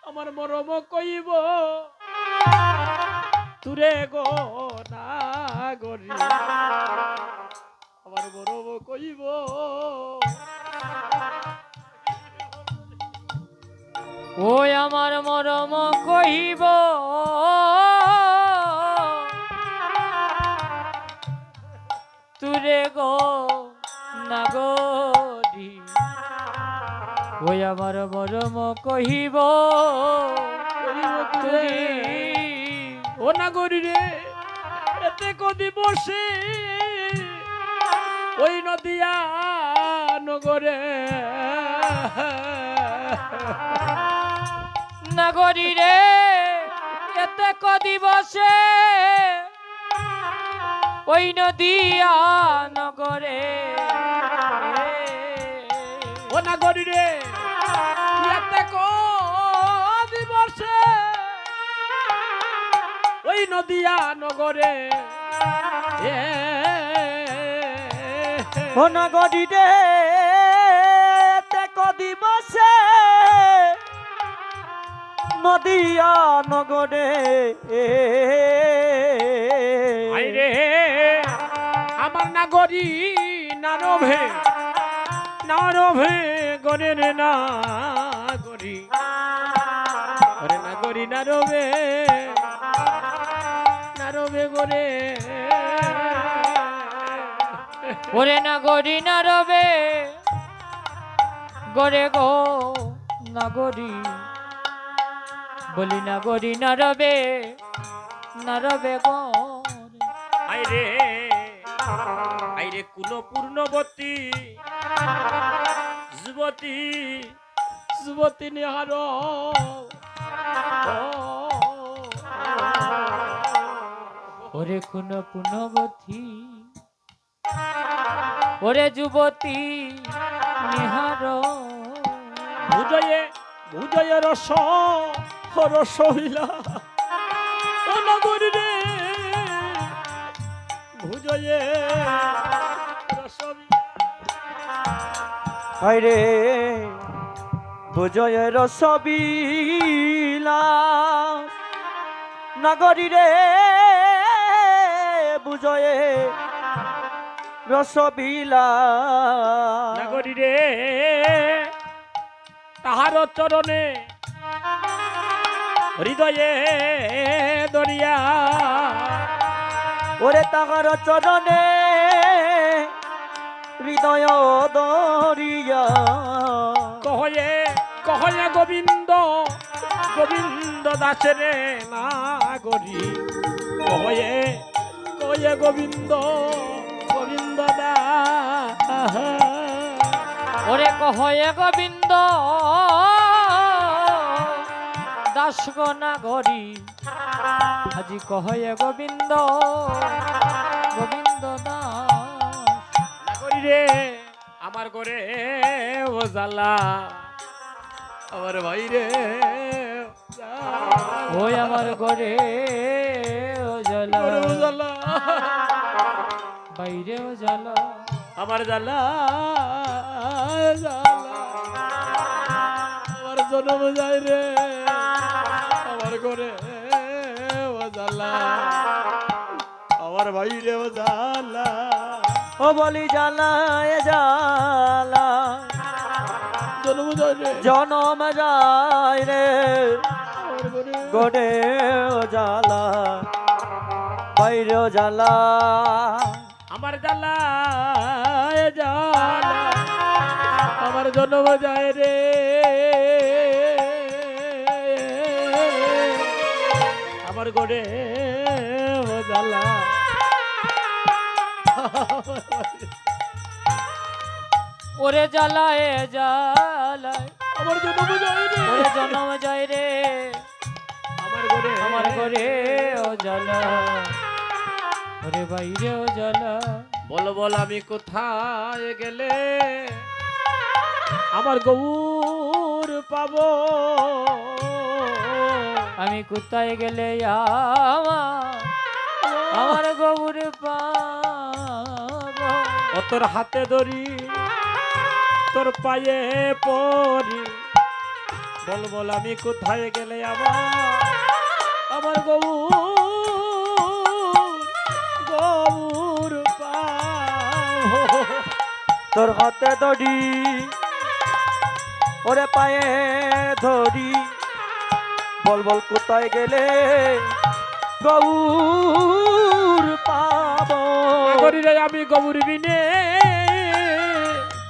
আমার মরম কইব তুরে গো নাগরি, আমার মরম কইব। ওই আমার মরম কহিব তুরে গো নাগরি, ওই আমার মরম কহিব তুরে। ও নাগরি রে, এতে কদি বসে ওই নদিয়া নগরে, নাগরি রে, এতে কদিবসে ওই নদিয়া নগরে। ও নাগরি রে, এতে কদি বসে ওই নদিয়া নগরে, ও নাগরি রে, তে কদিবসে নদিয়া নগরে। আইরে আমার নাগরি নারভে, নারভে গরের নাগরি, ওরে নাগরি নারভে, নারভে গরে। ওরে নাগরি না রবে গরে গো নাগরি, বলি নাগরি না রবে গো। আইরে আইরে কোন পূর্ণবতী যুবতী, যুবতী নিহার, ওরে কোন পুনবতী, ওরে যুবতী নিহার, ভুজয়ে ভুজয়ে রস রসইলা, ও নগরী রে, ভুজয়ে রসইলা। হায়রে বুঝয়ের ছবিলাস, নাগরি রে বুঝয়ে রসবিলাস। নাগরী রে, তাহার চরণে হৃদয়ে দরিয়া, ওরে তাহার চরণে হৃদয় দরিয়া। কহয়ে কহয়ে গোবিন্দ, গোবিন্দ দাসের নাগরী, কহয়ে কহয়ে গোবিন্দ, গোবিন্দ দাস। ওরে কহয়ে গোবিন্দ দাস গো নাগরি, আজি কহয়ে গোবিন্দ, গোবিন্দ দাস। নাগরী রে, আমার ঘরে ও জ্বালা, আমার ভাই রে ওই আমার ঘরে ও জ্বালা, জ্বালা, বাইরে ও জ্বালা, আমার জ্বালা জ্বালা, আমার জন্ম যায় রে, আমার ঘরে ও জ্বালা, আমার ভাই রে ও জ্বালা। ও বলি জ্বালায় জ্বালা, জন্ম যায় রে, জনম যায় রে, আমার ঘরে গোডে ও জ্বালা, বাইরে ও জ্বালা। আমার জ্বালা জ্বালা, আমার জন্ম যায় রে, আমার ঘরে ও জ্বালা। ওরে জ্বালায় জ্বালায়, আমার জন্ম যায় রে, ওরে জনম যায় রে, আমার ঘরে আমার ঘরে ও জ্বালা, ওরে বাইরে ও জ্বালা। বল বল আমি কোথায় গেলে আমার গৌর পাবো, আমি কোথায় গেলে আমার গৌর পাব। ও তোর হাতে ধরি তোর পায়ে পড়ি, বল বল আমি কোথায় গেলে আমার গৌর পাও। তোর হাতে ধরি, ওরে পায়ে ধরি, বল বল কোথায় গেলে গৌর পাবো। করিলে আমি গৌর বিনে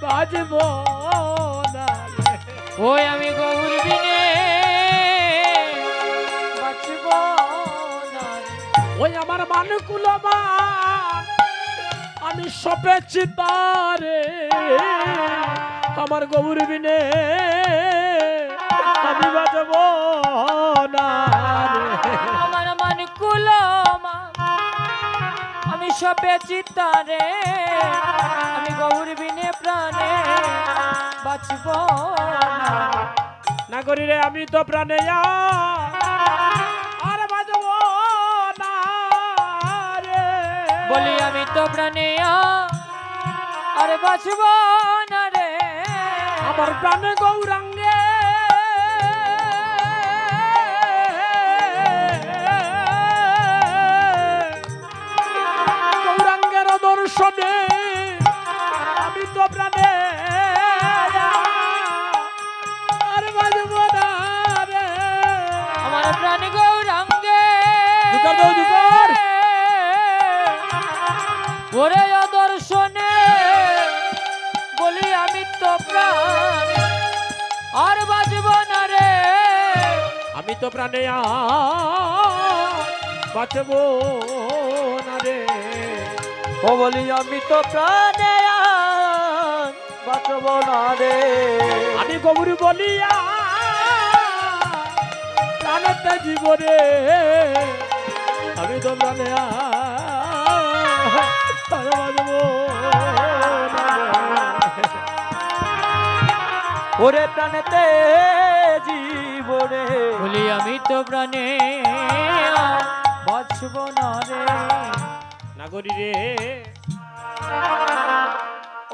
বাজব না রে। ওই আমি গৌর বিনে বাঁচব না রে। ওই আমার মানকুলমান আমি সপেছি তারে, আমার গৌর বিনে আমি বাজব না রে। আমার মান কুলমা আমি সবে চিতারে, আমি গৌর বিনে প্রাণে বাঁচব না। নাগরী রে আমি তো প্রাণে আর বাজব না রে। বলি আমি তো প্রাণে আর বাঁচব না রে। আমার প্রাণে গৌরাঙ্গে গৌরাঙ্গের দর্শনে আমি তো প্রাণে আর বাজব না রে। আমার প্রাণ গৌরাঙ্গে দুকার দাও, দুকার। ওরে দর্শনে বলি আমি তো প্রাণ আর বাজব না রে। আমি তো প্রাণে বাঁচব না রে। ও বলি আমি তো প্রাণে বাঁচব না রে। আমি গৌর বলিয়া প্রাণতে জীবনে আমি তো প্রাণে বাঁচব না রে। ওরে প্রাণেতে জীবনে বলি আমি তো প্রাণে বাঁচব না রে। নাগরী রে,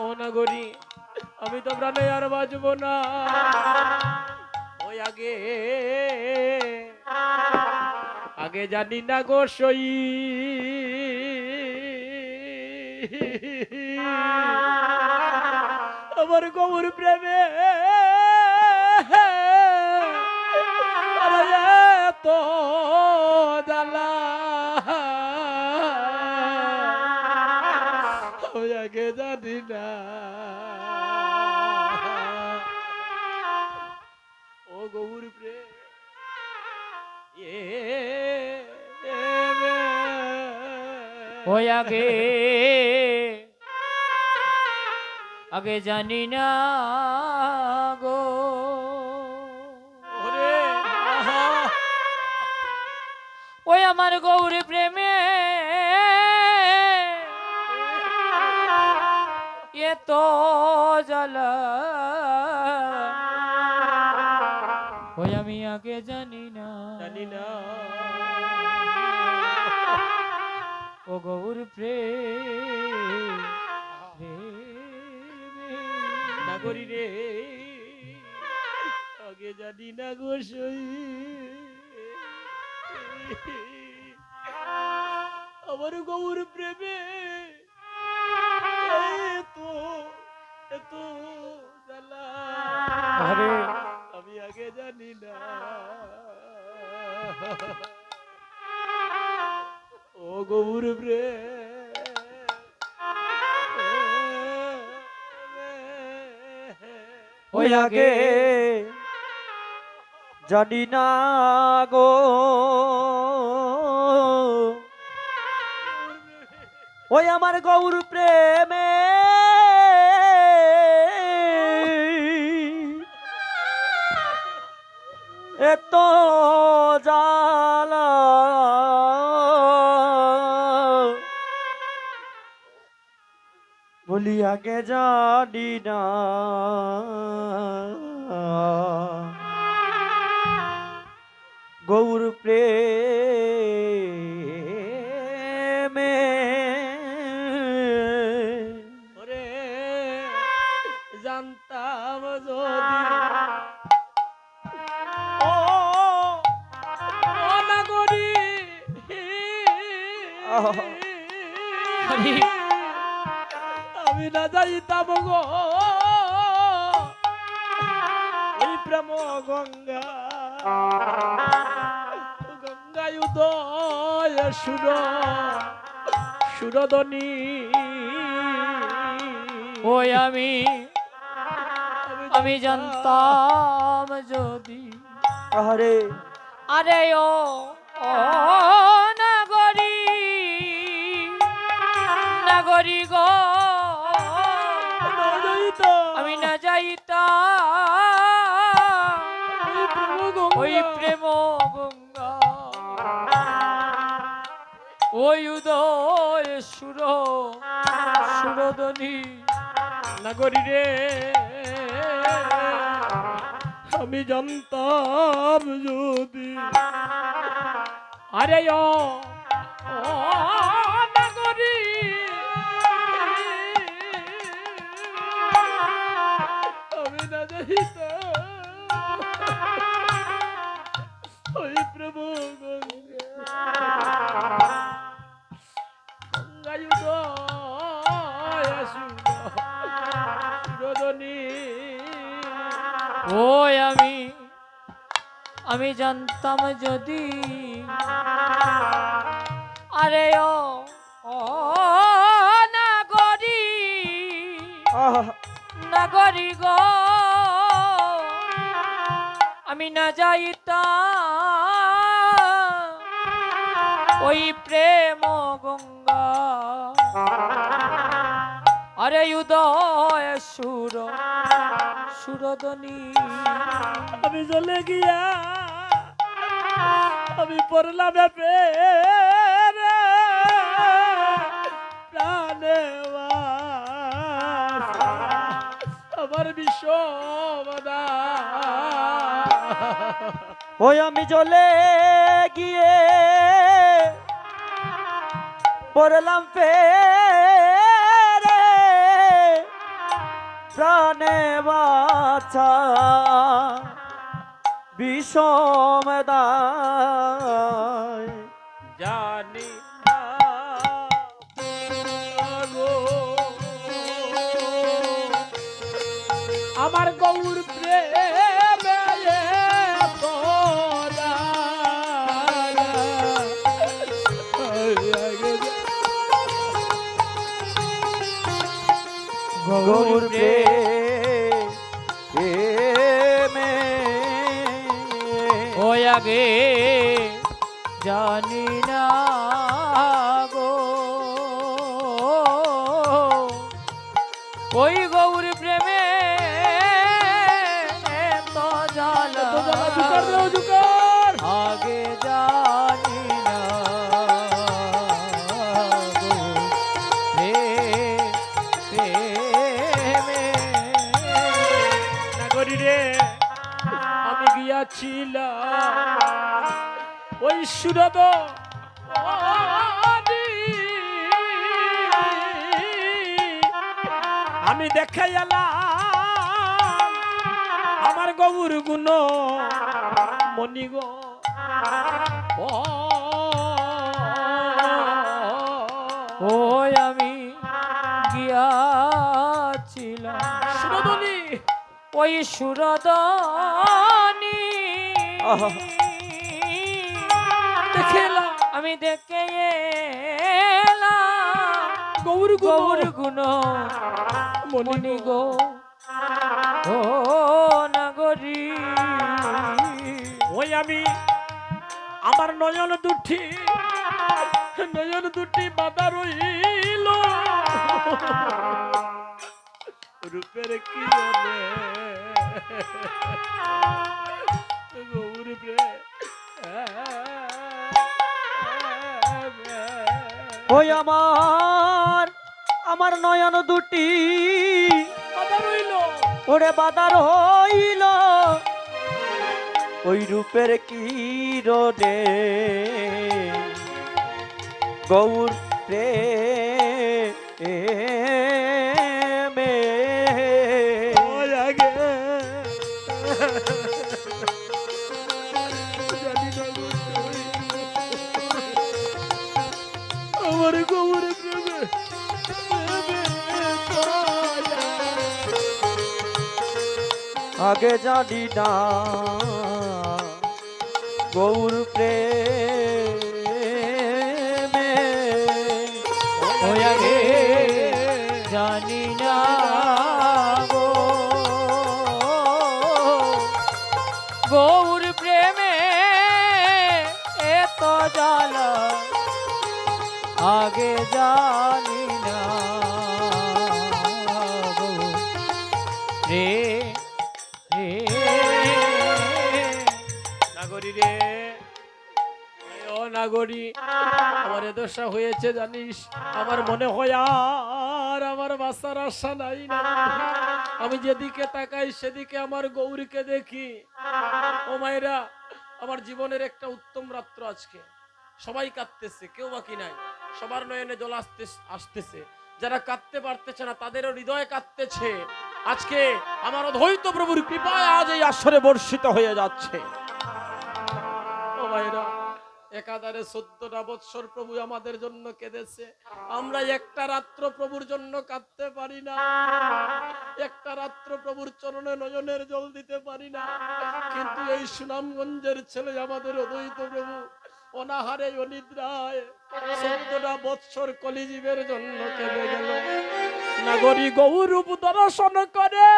ও নাগরী আমি তো প্রাণে আর বাঁচব না। ওই আগে জানি না গো সই, আমার গৌর প্রেমে আরে এত জ্বালা, আমি আগে জানি না। ও গৌর প্রেম ওই আগে জানি না গো। ওরে আহা, ওই আমার গৌর প্রেমে এ তো জ্বালা, ওই আমি আগে জানি না। জানি না। ও গৌর প্রেম নাগরী রে আগে জানি না গো সই, আমার গৌর প্রেমে এত এত জ্বালা, আমি আগে জানি না। ও গৌর প্রেম ওই আগে জানি না গো, ওই আমার গৌর প্রেমে এত জ্বালা, বলি আগে জানি না। গৌর প্রেমে ওরে জানতা জানি আমি না যাইতাম গো ওই প্রেম গঙ্গা গঙ্গায় উদয় সুরদনী ওই আমি জানতাম যদি আরে আরে ও নাগরী নাগরী গো আমি না যাইতাম ওই প্রেম গঙ্গা ওই উদয় সুরদনী নাগরী রে আমি জানতাম যদি আরে ও নাগরী আমি না যাইতাম ওই প্রভু সুরদনী ওই আমি জানতাম যদি আরে ও নাগরী নাগরী গো আমি না যাইতাম ওই প্রেম গঙ্গা আরে উদয় সুরদনী আমি চলে গিয়া আমি পড়লাম প্রাণে আমার বিশ্ববদা ওই আমি চলে গিয়ে পড়লাম প্রাণে বাছা বিষমদায় জানি না গো আমার গৌর প্রেমে গৌর প্রেমে ওই আগে জানি না গো ওই গৌর প্রেমে তো জালা আগে জানি না গো প্রেমে নাগরী রে আমি গিয়াছিলাম ওই সুরদ আমি দেখাই এলাম আমার গৌর গুণ মনি গো ওই আমি গিয়াছিলাম সুরদনী ওই সুরদনী আমি দেখে এলাম গৌর গুণ মনি গো ও নাগরী ওই আমি আমার নয়ন দুটি বাধা রইল রূপের কি গৌর ওই আমার নয়ন দুটি বাধা রইল ওরে বাধা রইল ওই রূপের কি রোডে গৌর প্রেমে আগে জানি না আমার গৌর প্রেমে আগে জানি না গৌর প্রেমে ওই আগে জানি না গো গৌর প্রেমে এত জ্বালা আগে জানি না গো রে রে নাগরী রে, ও নাগরী, আমার এ দশা হয়েছে জানিস? আমার মনে হয় আর আমার বাঁচার আশা নাই না। আমি যেদিকে তাকাই সেদিকে আমার গৌরীকে দেখি। ও মায়েরা, আমার জীবনের একটা উত্তম রাত্র আজকে। সবাই কাঁদতেছে, কেউ বাকি নাই। সবার নয়নে জল আসতেছে। যারা কাঁদতে পারতেছে না তাদেরও হৃদয়ে কাঁদতেছে। আজকে আমার অদ্বৈত প্রভুর কৃপায় আজ এই আসরে বর্ষিত হয়ে যাচ্ছে। ও ভাইরা, একাধারে 14টা বৎসর প্রভু আমাদের জন্য কেঁদেছে। আমরা একটা রাত্র প্রভুর জন্য কাঁদতে পারি না, একটা রাত্র প্রভুর চরণে নয়নের জল দিতে পারি না। কিন্তু এই সুনামগঞ্জের ছেলে আমাদের অদ্বৈত প্রভু অনাহারে অনিদ্রায় 14টা বৎসর কলিজীবের জন্য কেঁদে গেল। নাগরী গৌরূপ দর্শন করে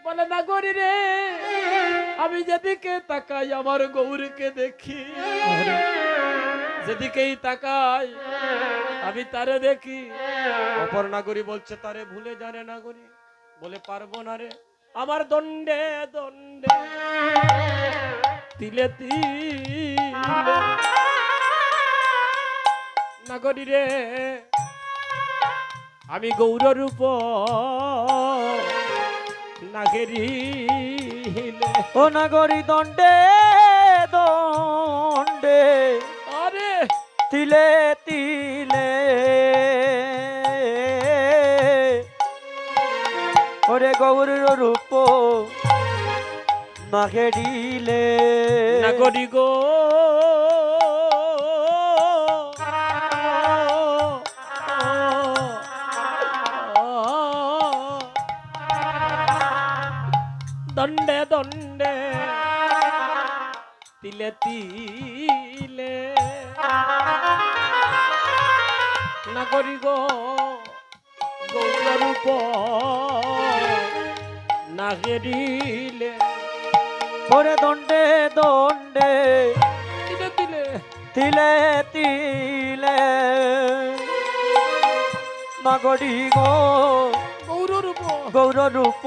বলে, নাগরী রে, আমি যেদিকে তাকাই আমার গৌরীকে দেখি, যেদিকেই তাকাই আমি তারে দেখি। অপর নাগরী বলছে, তারে ভুলে জানে নাগরী? বলে, পারবো না রে, আমার দণ্ডে দণ্ডে তিলে তিলে নাগরী রে, আমি গৌররূপ নাগেরিলে। ও নাগরী দণ্ডে দণ্ডে আরে তিলে তিলে ওরে গৌর রূপ নাগেরিলে। নাগরী গো, দণ্ডে দণ্ডে তিলে তিলে নাগরী গো, গৌররূপ নাগেরিলে। ওরে দণ্ডে দণ্ডে তিলে তিলে তিলে তিলে নাগরী গো গৌররূপ গৌর রূপ